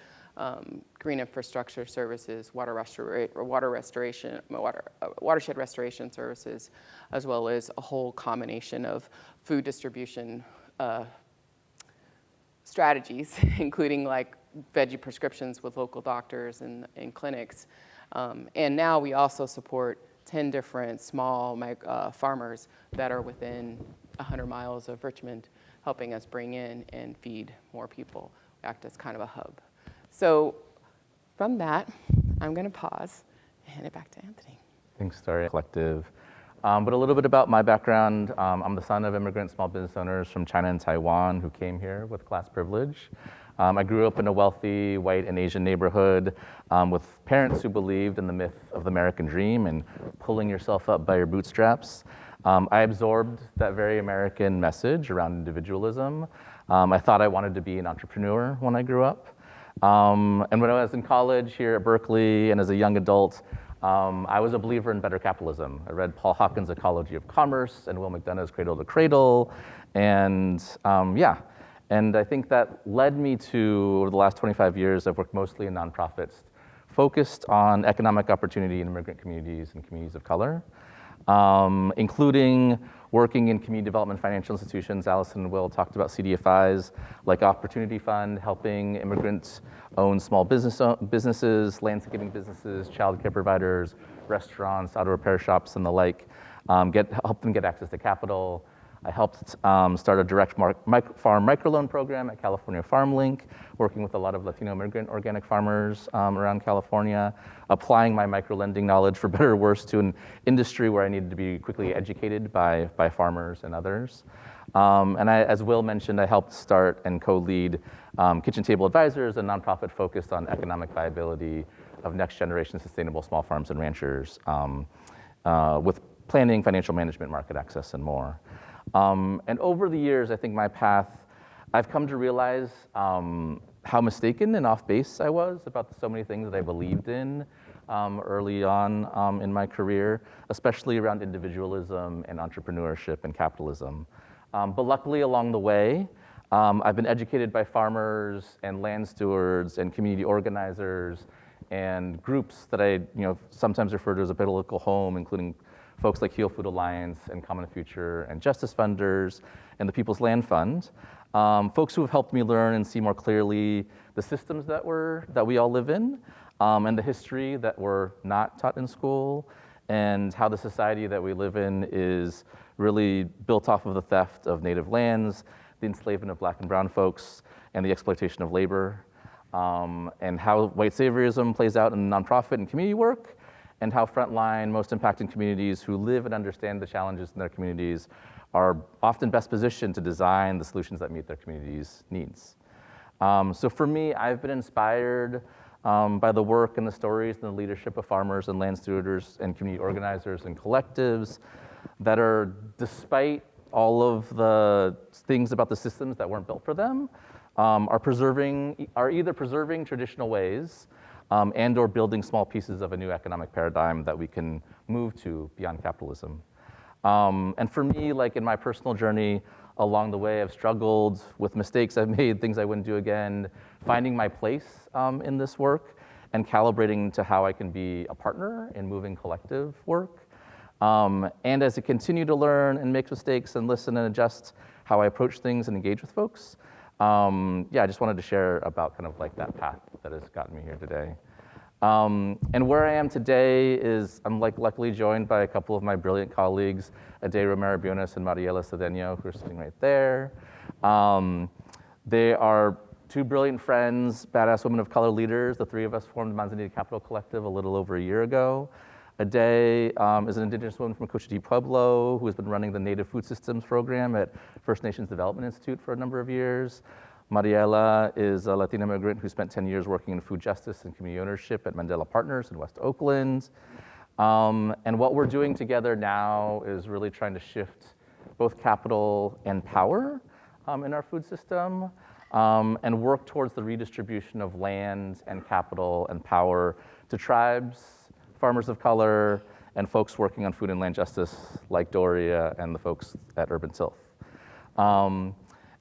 green infrastructure services, watershed restoration services, as well as a whole combination of food distribution strategies, including like veggie prescriptions with local doctors and clinics. And now we also support 10 different small farmers that are within 100 miles of Richmond, helping us bring in and feed more people, act as kind of a hub. So from that, I'm going to pause and hand it back to Anthony. Thanks, Doria. Collective. But a little bit about my background. I'm the son of immigrant small business owners from China and Taiwan who came here with class privilege. I grew up in a wealthy white and Asian neighborhood with parents who believed in the myth of the American dream and pulling yourself up by your bootstraps. I absorbed that very American message around individualism. I thought I wanted to be an entrepreneur when I grew up. And when I was in college here at Berkeley and as a young adult, I was a believer in better capitalism. I read Paul Hawken's Ecology of Commerce and Will McDonough's Cradle to Cradle. And and I think that led me to, over the last 25 years, I've worked mostly in nonprofits focused on economic opportunity in immigrant communities and communities of color, including working in community development financial institutions. Alison and Will talked about CDFIs, like Opportunity Fund, helping immigrants own small businesses, landscaping businesses, childcare providers, restaurants, auto repair shops, and the like, help them get access to capital. I helped start a direct farm microloan program at California Farm Link, working with a lot of Latino immigrant organic farmers around California, applying my microlending knowledge, for better or worse, to an industry where I needed to be quickly educated by farmers and others. And as Will mentioned, I helped start and co-lead Kitchen Table Advisors, a nonprofit focused on economic viability of next generation sustainable small farms and ranchers, with planning, financial management, market access, and more. And over the years, I think my path, I've come to realize how mistaken and off base I was about so many things that I believed in early on in my career, especially around individualism and entrepreneurship and capitalism. But luckily along the way, I've been educated by farmers and land stewards and community organizers and groups that I sometimes refer to as a political home, including folks like Heal Food Alliance and Common Future and Justice Funders and the People's Land Fund. Folks who have helped me learn and see more clearly the systems that we all live in, and the history that we're not taught in school, and how the society that we live in is really built off of the theft of native lands, the enslavement of Black and brown folks, and the exploitation of labor, and how white saviorism plays out in nonprofit and community work, and how frontline, most impacted communities who live and understand the challenges in their communities are often best positioned to design the solutions that meet their communities' needs. So for me, I've been inspired by the work and the stories and the leadership of farmers and land stewards and community organizers and collectives that are, despite all of the things about the systems that weren't built for them, are either preserving traditional ways and or building small pieces of a new economic paradigm that we can move to beyond capitalism. And for me, like in my personal journey along the way, I've struggled with mistakes I've made, things I wouldn't do again, finding my place in this work and calibrating to how I can be a partner in moving collective work. And as I continue to learn and make mistakes and listen and adjust how I approach things and engage with folks, yeah, I just wanted to share about kind of like that path that has gotten me here today. And where I am today is I'm like luckily joined by a couple of my brilliant colleagues, Ade Romero-Buenos and Mariela Cedeno, who are sitting right there. They are two brilliant friends, badass women of color leaders. The three of us formed Manzanita Capital Collective a little over a year ago. Ade is an indigenous woman from Cochiti Pueblo who has been running the Native Food Systems program at First Nations Development Institute for a number of years. Mariela is a Latina immigrant who spent 10 years working in food justice and community ownership at Mandela Partners in West Oakland. And what we're doing together now is really trying to shift both capital and power in our food system and work towards the redistribution of land and capital and power to tribes, farmers of color, and folks working on food and land justice like Doria and the folks at Urban Tilth.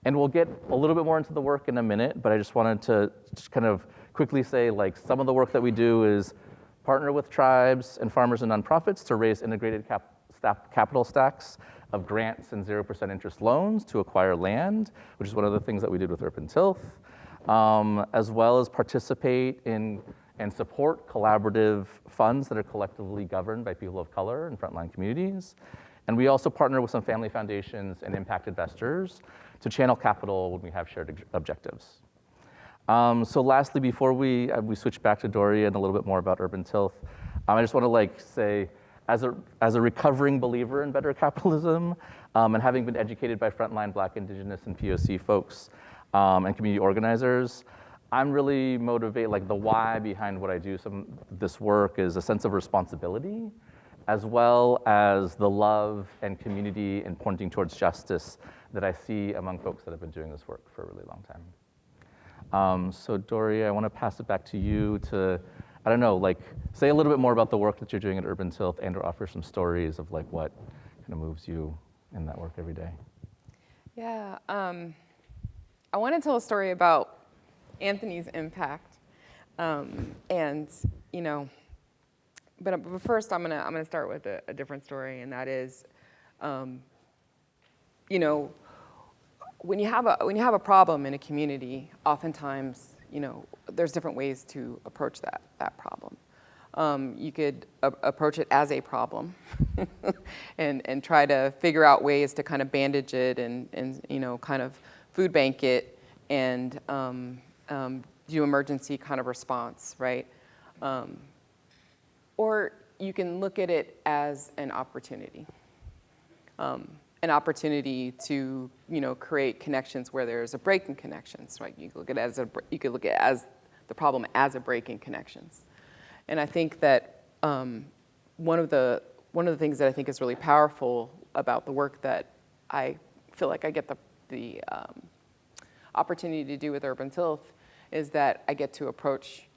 And we'll get a little bit more into the work in a minute, but I just wanted to just kind of quickly say, like, some of the work that we do is partner with tribes and farmers and nonprofits to raise integrated capital stacks of grants and 0% interest loans to acquire land, which is one of the things that we did with Urban Tilth, as well as participate in and support collaborative funds that are collectively governed by people of color and frontline communities. And we also partner with some family foundations and impact investors to channel capital when we have shared objectives. So lastly, before we switch back to Doria and a little bit more about Urban Tilth, I just want to say, as a recovering believer in better capitalism, and having been educated by frontline Black, Indigenous, and POC folks and community organizers, I'm really motivated, like the why behind what I do, this work is a sense of responsibility, as well as the love and community and pointing towards justice that I see among folks that have been doing this work for a really long time. So Doria, I want to pass it back to you to, I don't know, like say a little bit more about the work that you're doing at Urban Tilth and or offer some stories of like what kind of moves you in that work every day. Yeah, I want to tell a story about Anthony's impact, and you know, but first I'm gonna start with a different story, and that is, you know, when you have a problem in a community, oftentimes, you know, there's different ways to approach that problem. You could approach it as a problem and try to figure out ways to kind of bandage it and you know, kind of food bank it and do emergency kind of response, right? Or you can look at it as an opportunity to, you know, create connections where there's a break in connections, right? You could look at it as the problem as a break in connections. And I think that one of the things that I think is really powerful about the work that I feel like I get the opportunity to do with Urban Tilth is that I get to approach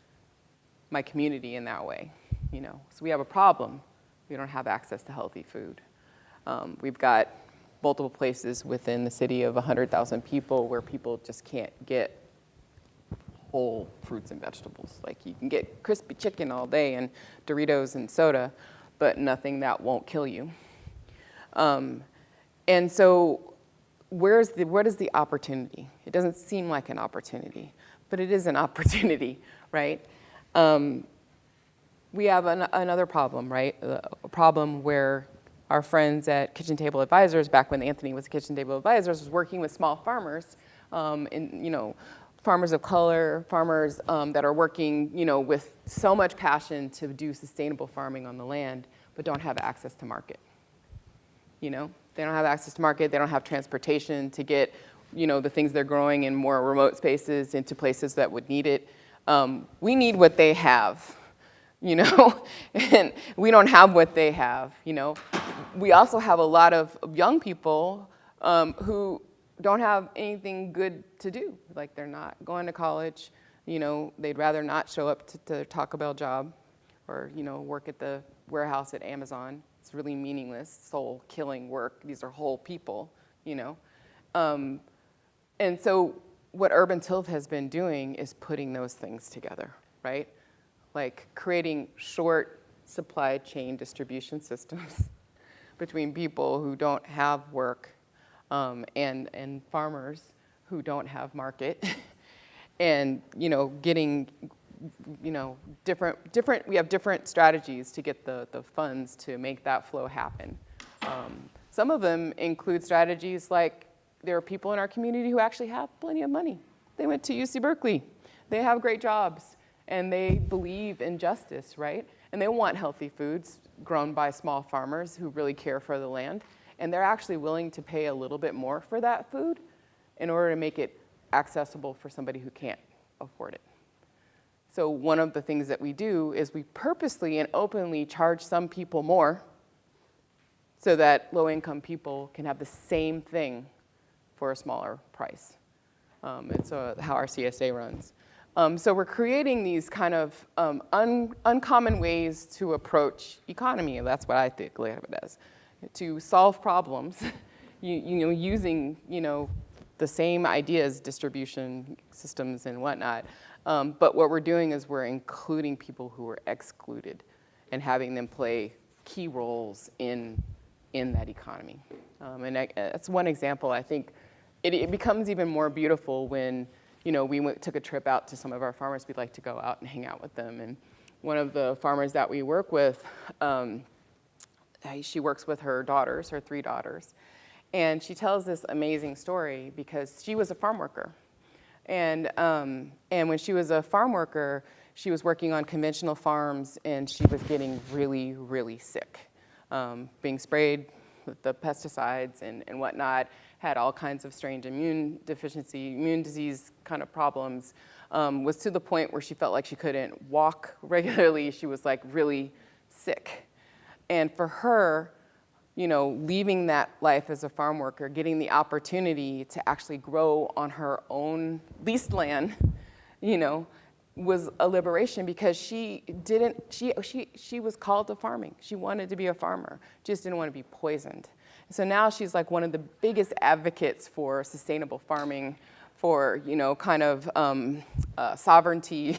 my community in that way. You know, so we have a problem. We don't have access to healthy food. We've got multiple places within the city of 100,000 people where people just can't get whole fruits and vegetables. Like you can get crispy chicken all day and Doritos and soda, but nothing that won't kill you. And so what is the opportunity? It doesn't seem like an opportunity, but it is an opportunity, right? We have another problem, right? A problem where our friends at Kitchen Table Advisors, back when Anthony was at Kitchen Table Advisors, was working with small farmers, you know, farmers of color, farmers that are working, you know, with so much passion to do sustainable farming on the land, but don't have access to market. You know, they don't have access to market. They don't have transportation to get, you know, the things they're growing in more remote spaces into places that would need it. We need what they have, you know, and we don't have what they have, you know. We also have a lot of young people who don't have anything good to do. Like they're not going to college, You know, they'd rather not show up to the Taco Bell job or, you know, work at the warehouse at Amazon. It's really meaningless, soul-killing work. These are whole people, you know. And so what Urban Tilth has been doing is putting those things together, right? Like creating short supply chain distribution systems between people who don't have work and farmers who don't have market. And, you know, getting, you know, we have different strategies to get the funds to make that flow happen. Some of them include strategies like there are people in our community who actually have plenty of money. They went to UC Berkeley. They have great jobs, and they believe in justice, right? And they want healthy foods grown by small farmers who really care for the land. And they're actually willing to pay a little bit more for that food in order to make it accessible for somebody who can't afford it. So one of the things that we do is we purposely and openly charge some people more so that low-income people can have the same thing for a smaller price. It's how our CSA runs. So we're creating these kind of uncommon ways to approach economy. That's what I think of it as. To solve problems, you know, using, you know, the same ideas, distribution systems and whatnot. But what we're doing is we're including people who are excluded and having them play key roles in that economy. And that's one example. I think it becomes even more beautiful when, you know, we took a trip out to some of our farmers. We'd like to go out and hang out with them. And one of the farmers that we work with, she works with her daughters, her 3 daughters. And she tells this amazing story because she was a farm worker. And when she was a farm worker, she was working on conventional farms and she was getting really, really sick, being sprayed with the pesticides and whatnot, had all kinds of strange immune disease kind of problems, was to the point where she felt like she couldn't walk regularly. She was like really sick. And for her, you know, leaving that life as a farm worker, getting the opportunity to actually grow on her own leased land, you know, was a liberation because she was called to farming. She wanted to be a farmer, just didn't want to be poisoned. So now she's like one of the biggest advocates for sustainable farming, for, you know, kind of sovereignty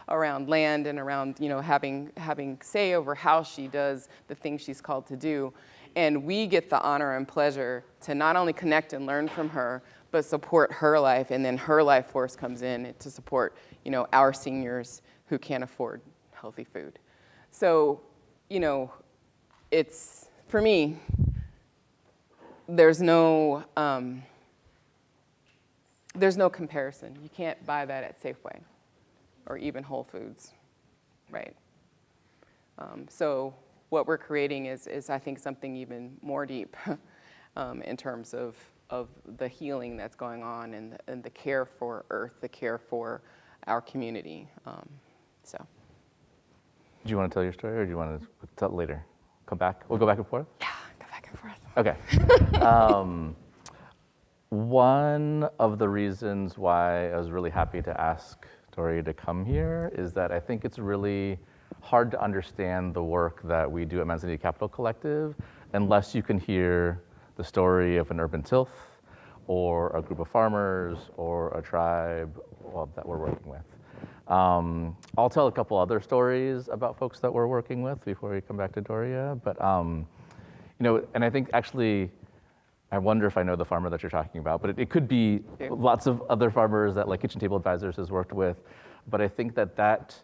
around land and around, you know, having say over how she does the things she's called to do. And we get the honor and pleasure to not only connect and learn from her, but support her life, and then her life force comes in to support, you know, our seniors who can't afford healthy food. So, you know, it's, for me, there's no comparison. You can't buy that at Safeway or even Whole Foods, right? So what we're creating is I think something even more deep in terms of the healing that's going on and the care for Earth, the care for our community. So. Do you want to tell your story, or do you want to tell it later? Come back. We'll go back and forth. Yeah, go back and forth. Okay. One of the reasons why I was really happy to ask Doria to come here is that I think it's really hard to understand the work that we do at Manzanita Capital Collective unless you can hear the story of an urban tilth or a group of farmers or a tribe that we're working with. I'll tell a couple other stories about folks that we're working with before we come back to Doria. But, you know, and I think actually, I wonder if I know the farmer that you're talking about, but it could be lots of other farmers that like Kitchen Table Advisors has worked with. But I think that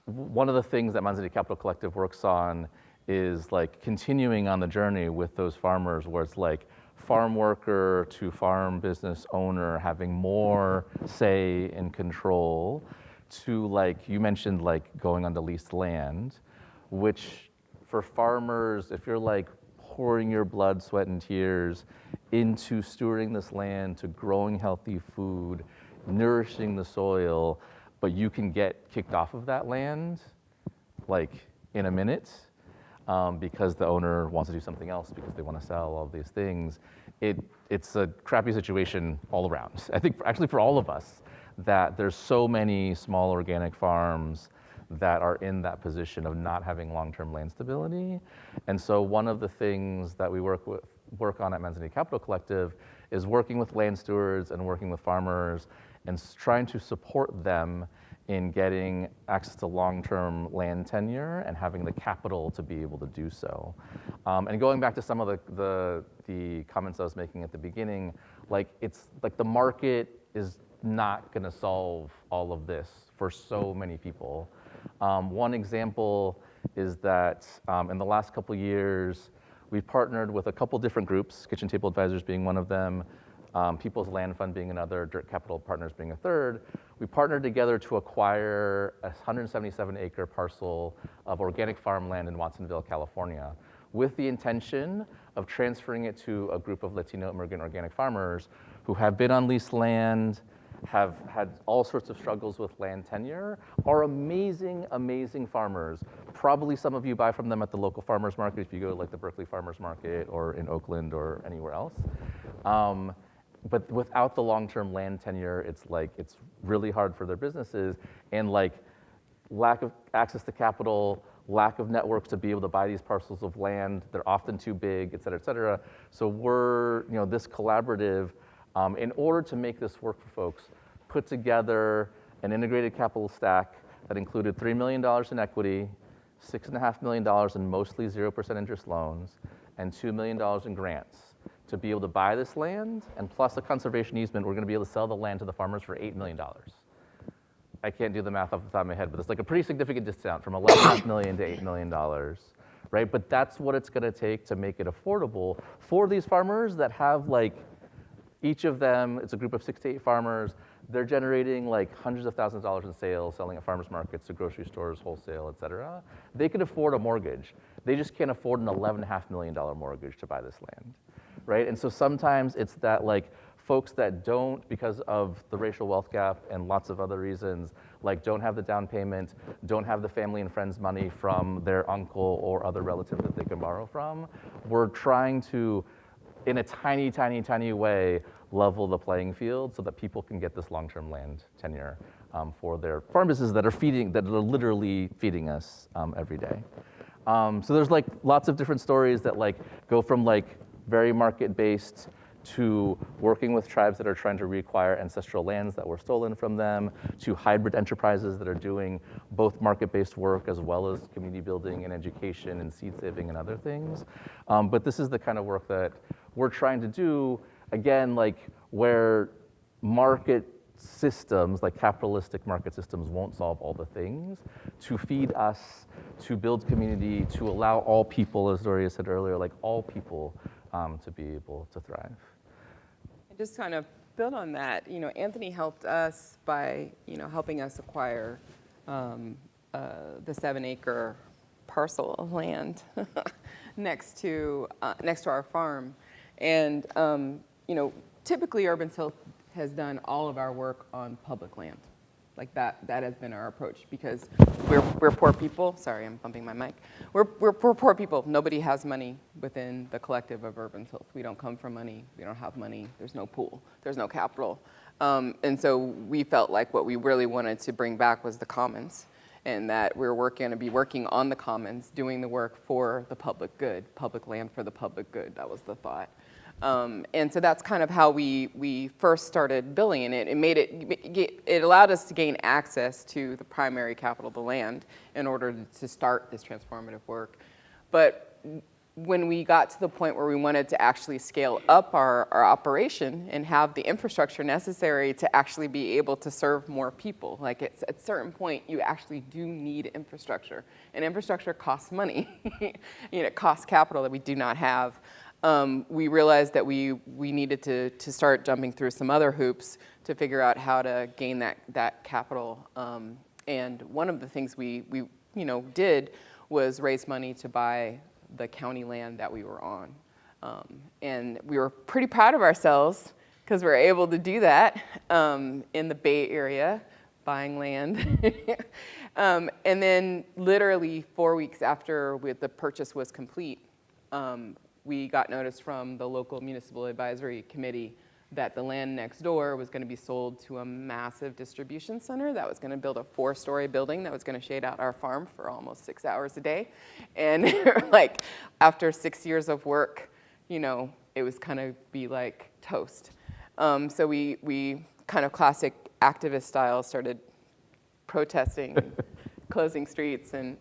one of the things that Manzanita Capital Collective works on is like continuing on the journey with those farmers where it's like farm worker to farm business owner having more say and control to, like you mentioned, like going on the leased land, which for farmers, if you're like pouring your blood, sweat, and tears into stewarding this land, to growing healthy food, nourishing the soil, but you can get kicked off of that land like in a minute because the owner wants to do something else because they want to sell all these things. It's a crappy situation all around. I think actually for all of us that there's so many small organic farms that are in that position of not having long-term land stability. And so one of the things that we work on at Manzanita Capital Collective is working with land stewards and working with farmers and trying to support them in getting access to long-term land tenure and having the capital to be able to do so. And going back to some of the comments I was making at the beginning, like it's like the market is not gonna solve all of this for so many people. One example is that in the last couple of years, we've partnered with a couple different groups, Kitchen Table Advisors being one of them, People's Land Fund being another, Dirt Capital Partners being a third. We partnered together to acquire a 177-acre parcel of organic farmland in Watsonville, California, with the intention of transferring it to a group of Latino immigrant organic farmers who have been on leased land, have had all sorts of struggles with land tenure, are amazing, amazing farmers. Probably some of you buy from them at the local farmers market if you go to like the Berkeley Farmers Market or in Oakland or anywhere else. But without the long-term land tenure, it's really hard for their businesses, and like lack of access to capital, lack of networks to be able to buy these parcels of land. They're often too big, et cetera, et cetera. So we're, this collaborative, in order to make this work for folks, put together an integrated capital stack that included $3 million in equity, $6.5 million in mostly 0% interest loans, and $2 million in grants to be able to buy this land, and plus a conservation easement, we're gonna be able to sell the land to the farmers for $8 million. I can't do the math off the top of my head, but it's like a pretty significant discount from $11.5 million to $8 million, right? But that's what it's gonna take to make it affordable for these farmers that have like, each of them, it's a group of 6 to 8 farmers, they're generating like hundreds of thousands of dollars in sales, selling at farmers markets to grocery stores, wholesale, et cetera. They could afford a mortgage. They just can't afford an $11.5 million mortgage to buy this land, right? And so sometimes it's that like folks that don't, because of the racial wealth gap and lots of other reasons, like don't have the down payment, don't have the family and friends money from their uncle or other relative that they can borrow from. We're trying to, in a tiny, tiny, tiny way, level the playing field so that people can get this long-term land tenure for their farm businesses that are literally feeding us every day. So there's like lots of different stories that like go from like very market-based to working with tribes that are trying to reacquire ancestral lands that were stolen from them, to hybrid enterprises that are doing both market-based work as well as community building and education and seed saving and other things. But this is the kind of work that we're trying to do, again, like where market systems, like capitalistic market systems, won't solve all the things, to feed us, to build community, to allow all people, as Doria said earlier, like all people to be able to thrive. And just kind of build on that, Anthony helped us by, helping us acquire the 7-acre parcel of land next to our farm. And, typically Urban Tilth has done all of our work on public land. Like that has been our approach because we're poor people. Sorry, I'm bumping my mic. We're poor people. Nobody has money within the collective of Urban Tilth. We don't come from money. We don't have money. There's no pool. There's no capital. And so we felt like what we really wanted to bring back was the commons, and that we're going to be working on the commons, doing the work for the public good, public land for the public good. That was the thought. And so that's kind of how we first started billing it. It allowed us to gain access to the primary capital of the land in order to start this transformative work. But when we got to the point where we wanted to actually scale up our operation and have the infrastructure necessary to actually be able to serve more people, like at a certain point, you actually do need infrastructure. And infrastructure costs money. It costs capital that we do not have. We realized that we needed to start jumping through some other hoops to figure out how to gain that capital. And one of the things we did was raise money to buy the county land that we were on. And we were pretty proud of ourselves because we were able to do that in the Bay Area, buying land. And then literally 4 weeks after the purchase was complete, we got notice from the local municipal advisory committee that the land next door was going to be sold to a massive distribution center that was going to build a 4-story building that was going to shade out our farm for almost 6 hours a day. And like after 6 years of work, you know, it was kind of be like toast. So we kind of classic activist style started protesting, closing streets, and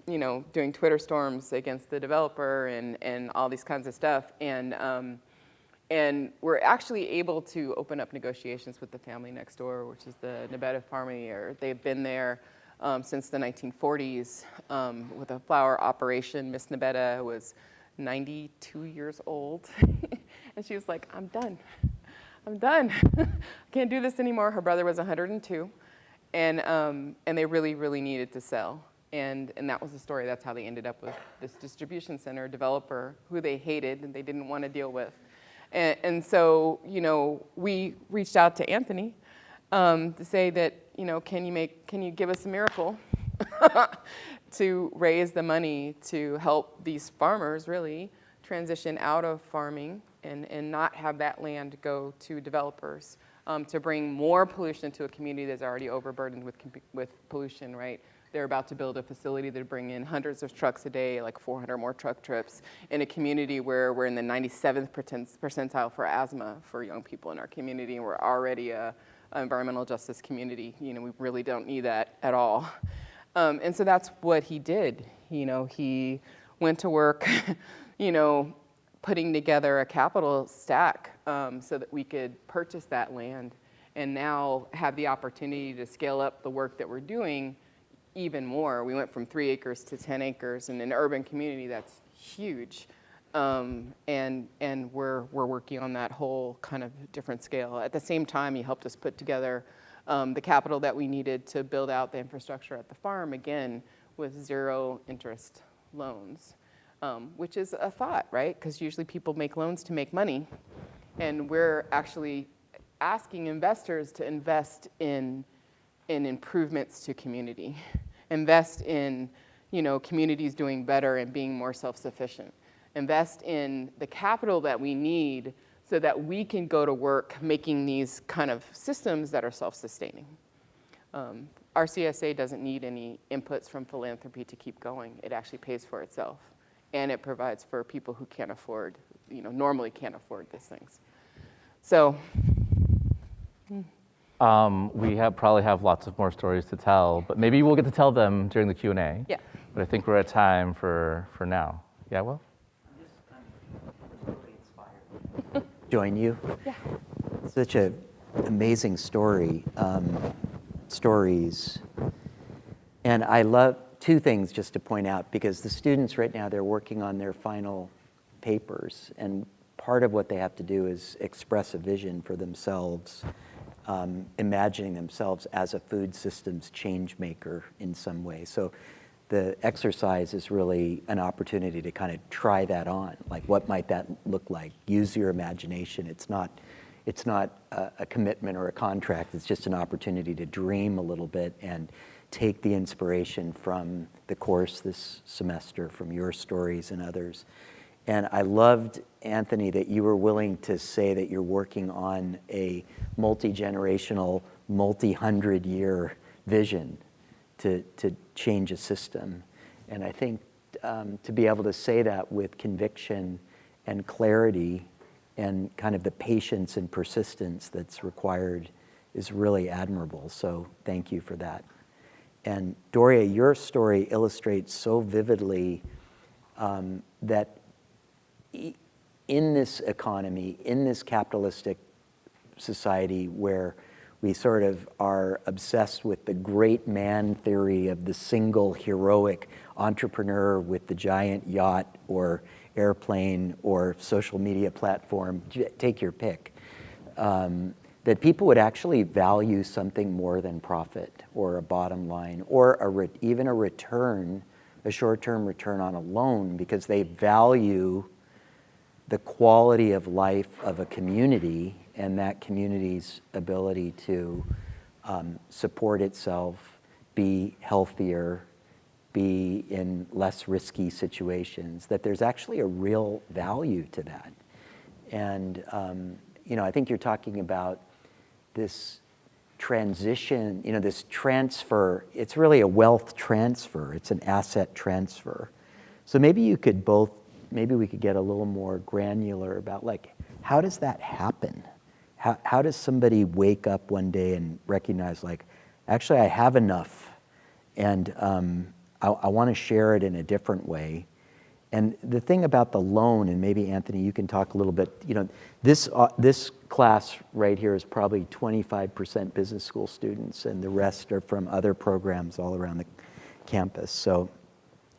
you know, doing Twitter storms against the developer and all these kinds of stuff. And we're actually able to open up negotiations with the family next door, which is the Nebeta farmer. They've been there since the 1940s with a flower operation. Miss Nebeta was 92 years old. And she was like, I'm done. I'm done. I can't do this anymore. Her brother was 102. And they really, really needed to sell. And that was the story. That's how they ended up with this distribution center developer who they hated and they didn't want to deal with. And so, you know, we reached out to Anthony to say that, you know, can you give us a miracle to raise the money to help these farmers really transition out of farming and not have that land go to developers, to bring more pollution to a community that's already overburdened with pollution, right? They're about to build a facility that bring in hundreds of trucks a day, like 400 more truck trips, in a community where we're in the 97th percentile for asthma for young people in our community, and we're already an environmental justice community. You know, we really don't need that at all. And so that's what he did. You know, he went to work, you know, putting together a capital stack so that we could purchase that land and now have the opportunity to scale up the work that we're doing even more. We went from 3 acres to 10 acres in an urban community that's huge. And we're working on that whole kind of different scale. At the same time, he helped us put together the capital that we needed to build out the infrastructure at the farm, again, with 0 interest loans, which is a thought, right? Because usually people make loans to make money. And we're actually asking investors to invest in improvements to community, invest in, you know, communities doing better and being more self-sufficient, invest in the capital that we need so that we can go to work making these kind of systems that are self-sustaining. Our CSA doesn't need any inputs from philanthropy to keep going. It actually pays for itself, and it provides for people who can't afford, you know, normally can't afford these things. So. We probably have lots of more stories to tell, but maybe we'll get to tell them during the Q&A. Yeah. But I think we're at time for now. Yeah, Will? I'm really inspired. Join you? Yeah. Such an amazing story, stories. And I love 2 things just to point out, because the students right now, they're working on their final papers, and part of what they have to do is express a vision for themselves, imagining themselves as a food systems change maker in some way. So the exercise is really an opportunity to kind of try that on. Like, what might that look like? Use your imagination. It's not a commitment or a contract. It's just an opportunity to dream a little bit and take the inspiration from the course this semester, from your stories and others. And I loved, Anthony, that you were willing to say that you're working on a multi-generational, multi-100-year vision to change a system. And I think to be able to say that with conviction and clarity and kind of the patience and persistence that's required is really admirable. So thank you for that. And Doria, your story illustrates so vividly that in this economy, in this capitalistic society where we sort of are obsessed with the great man theory of the single heroic entrepreneur with the giant yacht or airplane or social media platform, take your pick, that people would actually value something more than profit or a bottom line or even a return, a short-term return on a loan, because they value the quality of life of a community and that community's ability to support itself, be healthier, be in less risky situations, that there's actually a real value to that. And I think you're talking about this transition, this transfer. It's really a wealth transfer. It's an asset transfer. So maybe we could get a little more granular about like, how does that happen? How does somebody wake up one day and recognize like, actually I have enough and I want to share it in a different way. And the thing about the loan, and maybe Anthony, you can talk a little bit, this class right here is probably 25% business school students and the rest are from other programs all around the campus. So,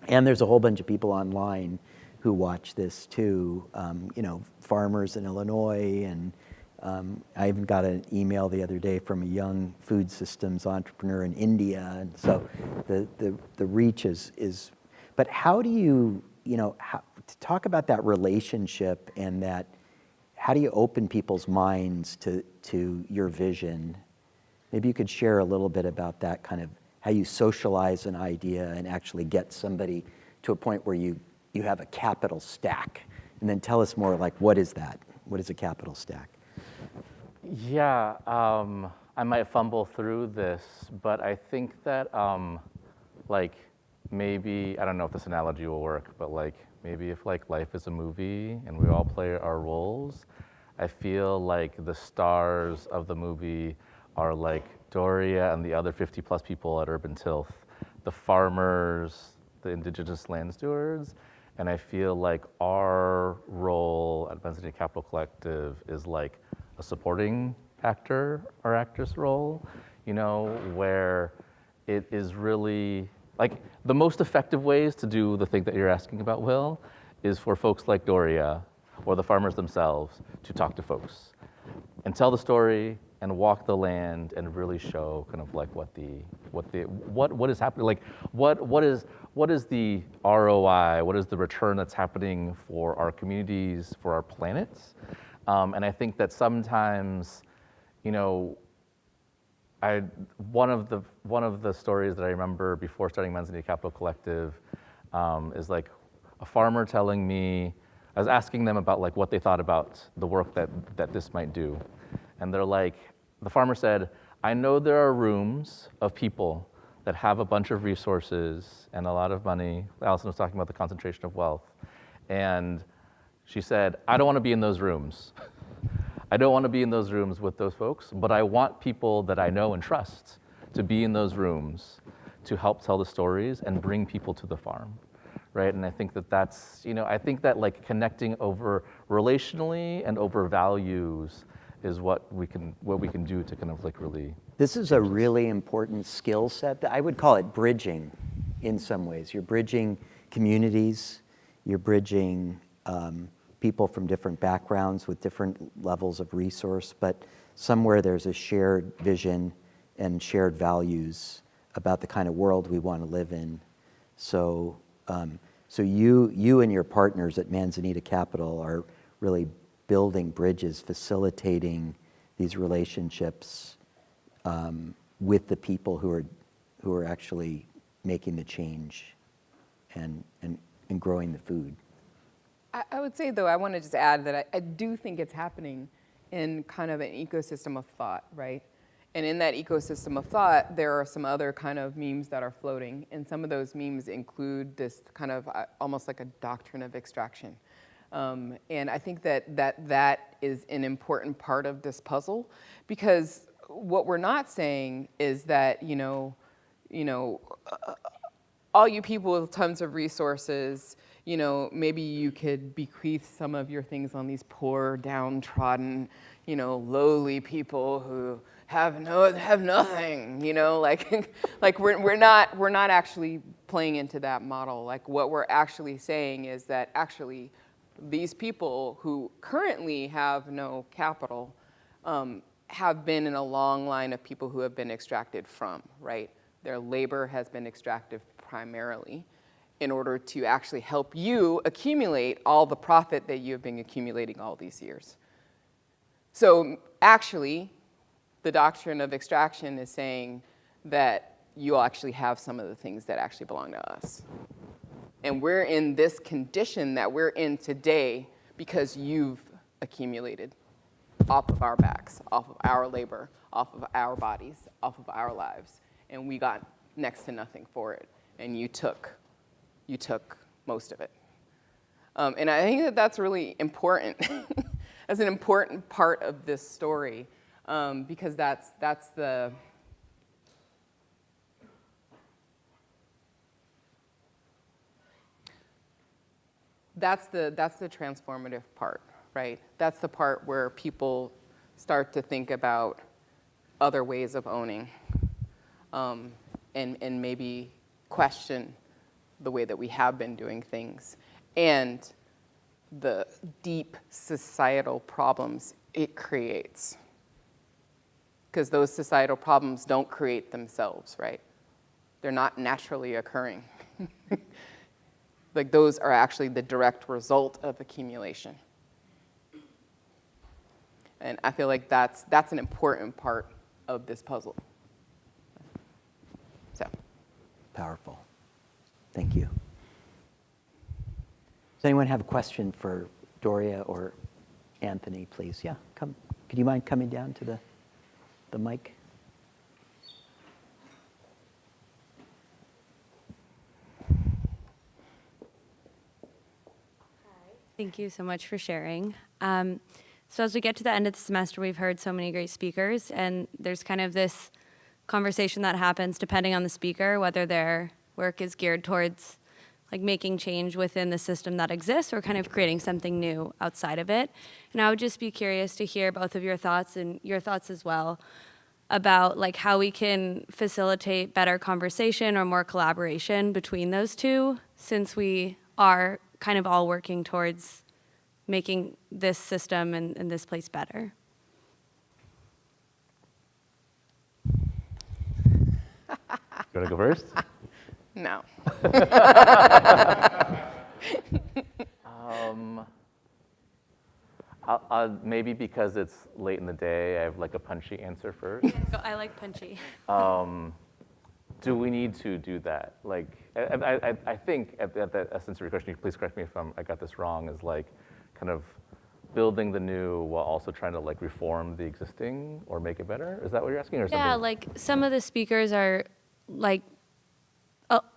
and there's a whole bunch of people online who watch this too, farmers in Illinois, and I even got an email the other day from a young food systems entrepreneur in India, and so the reach is, but how do you, to talk about that relationship and that, how do you open people's minds to your vision? Maybe you could share a little bit about that, kind of how you socialize an idea and actually get somebody to a point where you have a capital stack. And then tell us more, like, what is that? What is a capital stack? Yeah, I might fumble through this, but I think that maybe, I don't know if this analogy will work, but like maybe if like life is a movie and we all play our roles, I feel like the stars of the movie are like Doria and the other 50 plus people at Urban Tilth, the farmers, the indigenous land stewards, and I feel like our role at Manzanita Capital Collective is like a supporting actor or actress role, where it is really, like the most effective ways to do the thing that you're asking about, Will, is for folks like Doria or the farmers themselves to talk to folks and tell the story and walk the land and really show kind of like what is happening, like what is the ROI, what is the return that's happening for our communities, for our planets. And I think that sometimes, one of the stories that I remember before starting Manzanita Capital Collective is like a farmer telling me, I was asking them about like what they thought about the work that this might do. And they're like, the farmer said, I know there are rooms of people that have a bunch of resources and a lot of money. Alison was talking about the concentration of wealth. And she said, I don't want to be in those rooms. I don't want to be in those rooms with those folks, but I want people that I know and trust to be in those rooms to help tell the stories and bring people to the farm, right? And I think that that's, I think that like connecting over relationally and over values is what we can do to kind of like really. This is a really important skill set. I would call it bridging in some ways. You're bridging communities, you're bridging people from different backgrounds with different levels of resource, but somewhere there's a shared vision and shared values about the kind of world we want to live in. So, you and your partners at Manzanita Capital are really building bridges, facilitating these relationships with the people who are actually making the change and growing the food. I would say, though, I want to just add that I do think it's happening in kind of an ecosystem of thought, right? And in that ecosystem of thought, there are some other kind of memes that are floating. And some of those memes include this kind of almost like a doctrine of extraction. And I think that is an important part of this puzzle, because what we're not saying is that, all you people with tons of resources, maybe you could bequeath some of your things on these poor, downtrodden, lowly people who have nothing, like we're not actually playing into that model. Like what we're actually saying is that actually these people who currently have no capital have been in a long line of people who have been extracted from, right? Their labor has been extracted primarily in order to actually help you accumulate all the profit that you have been accumulating all these years. So actually, the doctrine of extraction is saying that you actually have some of the things that actually belong to us. And we're in this condition that we're in today because you've accumulated. off of our backs, off of our labor, off of our bodies, off of our lives, and we got next to nothing for it, and you took most of it. And I think that that's really important. That's an important part of this story, because that's the transformative part, right? That's the part where people start to think about other ways of owning, and maybe question the way that we have been doing things, and the deep societal problems it creates. Because those societal problems don't create themselves, right? They're not naturally occurring. Like, those are actually the direct result of accumulation. And I feel like that's an important part of this puzzle. So. Powerful. Thank you. Does anyone have a question for Doria or Anthony, please? Yeah, come. Could you mind coming down to the mic? Thank you so much for sharing. So as we get to the end of the semester, we've heard so many great speakers, and there's kind of this conversation that happens depending on the speaker, whether their work is geared towards like making change within the system that exists or kind of creating something new outside of it. And I would just be curious to hear both of your thoughts and your thoughts as well about like how we can facilitate better conversation or more collaboration between those two, since we are kind of all working towards making this system and this place better. You want to go first? No. Maybe because it's late in the day, I have like a punchy answer first. I like punchy. Do we need to do that? Like, I think at the essence of your question, please correct me if I got this wrong, is like kind of building the new while also trying to like reform the existing or make it better? Is that what you're asking, or something? Yeah, like some of the speakers are like,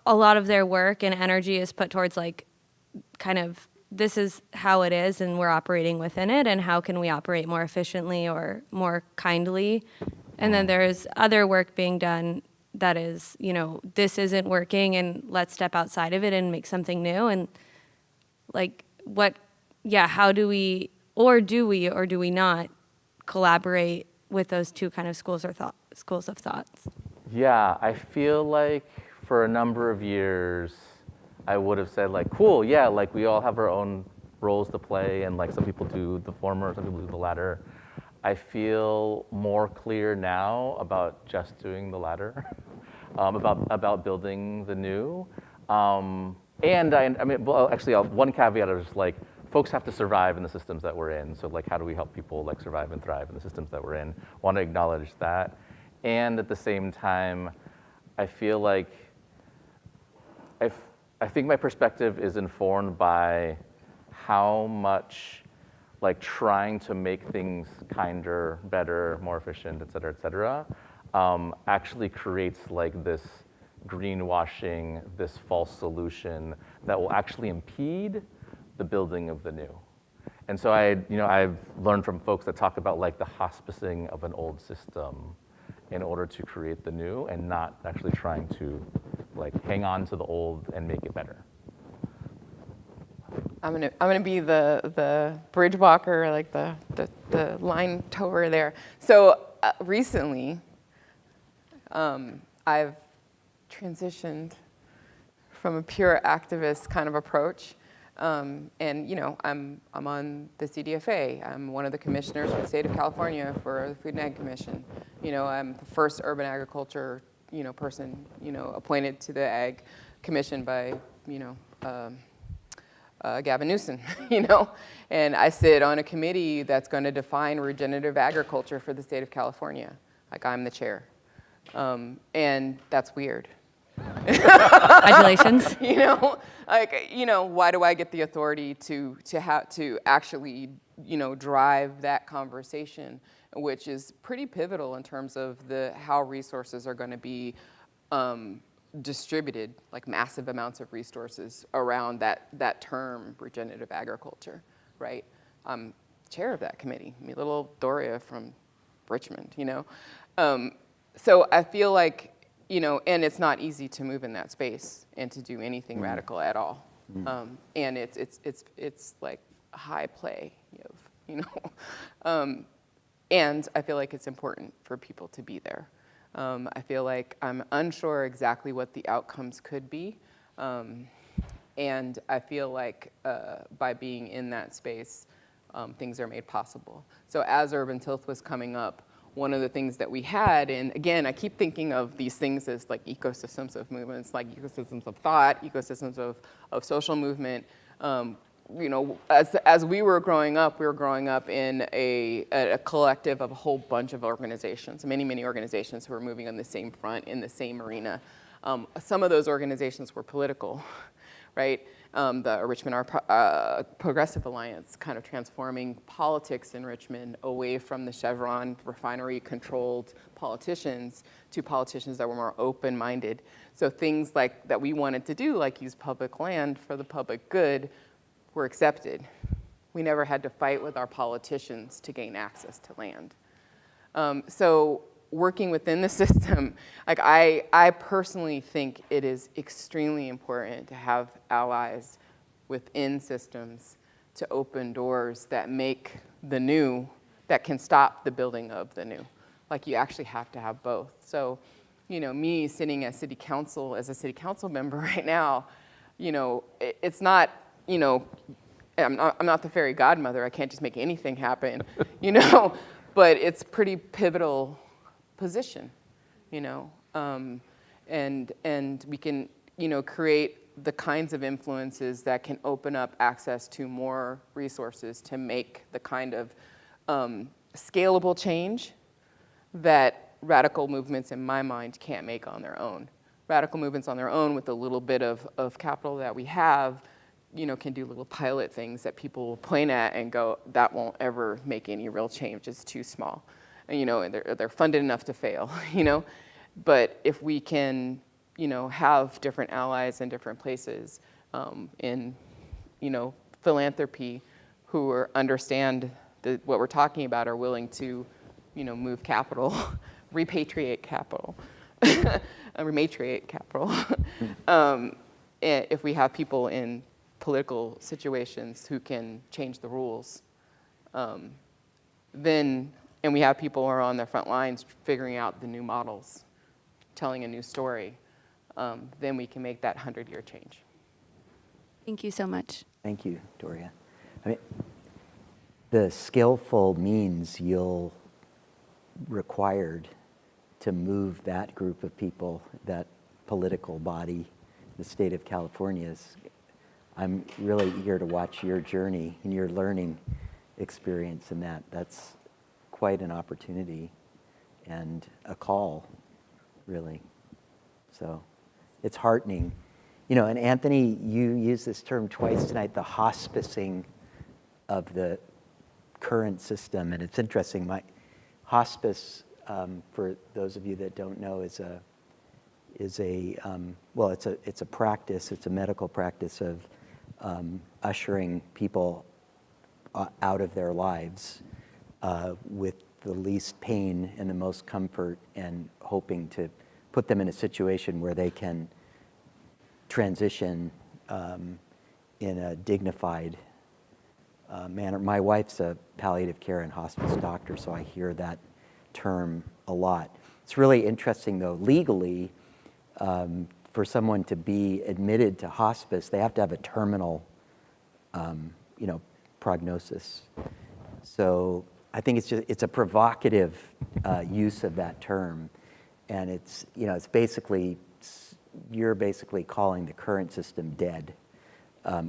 a lot of their work and energy is put towards like kind of this is how it is and we're operating within it, and how can we operate more efficiently or more kindly. And then there's other work being done that is, you know, this isn't working and let's step outside of it and make something new. And like how do we or do we not collaborate with those two kind of schools of thoughts? Yeah, I feel like for a number of years, I would have said like, cool, yeah, like we all have our own roles to play, and like some people do the former, some people do the latter. I feel more clear now about just doing the latter, about building the new. And I mean, well, actually, one caveat is like, folks have to survive in the systems that we're in. So like, how do we help people like survive and thrive in the systems that we're in? Want to acknowledge that. And at the same time, I feel like I think my perspective is informed by how much like trying to make things kinder, better, more efficient, et cetera, actually creates like this greenwashing, this false solution that will actually impede the building of the new. And so I've learned from folks that talk about like the hospicing of an old system in order to create the new, and not actually trying to like hang on to the old and make it better. I'm gonna be the bridge walker, like the line tower there. So recently, I've transitioned from a pure activist kind of approach, and you know, I'm on the CDFA. I'm one of the commissioners for the state of California for the Food and Ag Commission. You know, I'm the first urban agriculture person appointed to the Ag Commission by Gavin Newsom, and I sit on a committee that's going to define regenerative agriculture for the state of California. Like, I'm the chair, and that's weird. Congratulations. Why do I get the authority to actually, drive that conversation, which is pretty pivotal in terms of how resources are going to be distributed, like massive amounts of resources around that term, regenerative agriculture, right? I'm chair of that committee, little Doria from Richmond, So I feel like, and it's not easy to move in that space and to do anything radical at all. And it's like high play, and I feel like it's important for people to be there. I feel like I'm unsure exactly what the outcomes could be. And I feel like by being in that space, things are made possible. So as Urban Tilth was coming up, one of the things that we had, and again, I keep thinking of these things as like ecosystems of movements, like ecosystems of thought, ecosystems of social movement. As we were growing up in a collective of a whole bunch of organizations, many organizations who were moving on the same front, in the same arena. Some of those organizations were political, right? The Richmond Progressive Alliance, kind of transforming politics in Richmond away from the Chevron refinery-controlled politicians to politicians that were more open-minded. So things like that we wanted to do, like use public land for the public good, were accepted. We never had to fight with our politicians to gain access to land. So working within the system, like I personally think it is extremely important to have allies within systems to open doors that make the new, that can stop the building of the new. Like you actually have to have both. So, me sitting as city council, as a city council member right now, it's not, I'm not the fairy godmother. I can't just make anything happen, but it's pretty pivotal position, and we can, create the kinds of influences that can open up access to more resources to make the kind of scalable change that radical movements, in my mind, can't make on their own. Radical movements on their own, with a little bit of capital that we have, can do little pilot things that people will point at and go, that won't ever make any real change. It's too small. And they're funded enough to fail, But if we can, have different allies in different places in, philanthropy who understand what we're talking about, are willing to, move capital, repatriate capital, rematriate capital. If we have people in political situations who can change the rules, then, and we have people who are on the front lines figuring out the new models, telling a new story, then we can make that 100-year change. Thank you so much. Thank you, Doria. The skillful means you'll required to move that group of people, that political body, the state of California, I'm really eager to watch your journey and your learning experience in that. That's quite an opportunity and a call, really. So it's heartening. And Anthony, you used this term twice tonight, the hospicing of the current system. And it's interesting, my hospice, for those of you that don't know, it's a practice, it's a medical practice of ushering people out of their lives with the least pain and the most comfort, and hoping to put them in a situation where they can transition in a dignified manner. My wife's a palliative care and hospice doctor, so I hear that term a lot. It's really interesting, though, legally, for someone to be admitted to hospice, they have to have a terminal, prognosis. So I think it's a provocative use of that term, and it's basically, you're basically calling the current system dead,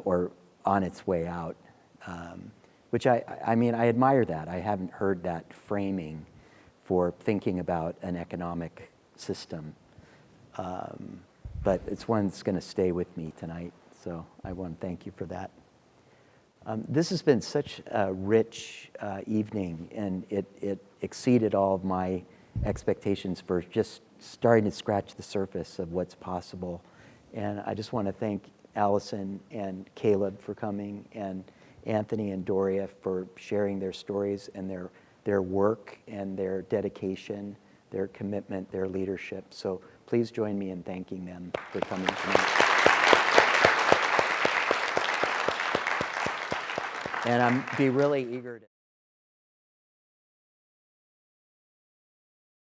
or on its way out, which I admire that. I haven't heard that framing for thinking about an economic system. but it's one that's going to stay with me tonight. So I want to thank you for that. This has been such a rich evening, and it exceeded all of my expectations for just starting to scratch the surface of what's possible. And I just want to thank Alison and Caleb for coming, and Anthony and Doria for sharing their stories and their work and their dedication, their commitment, their leadership. So please join me in thanking them for coming tonight. And I'm be really eager to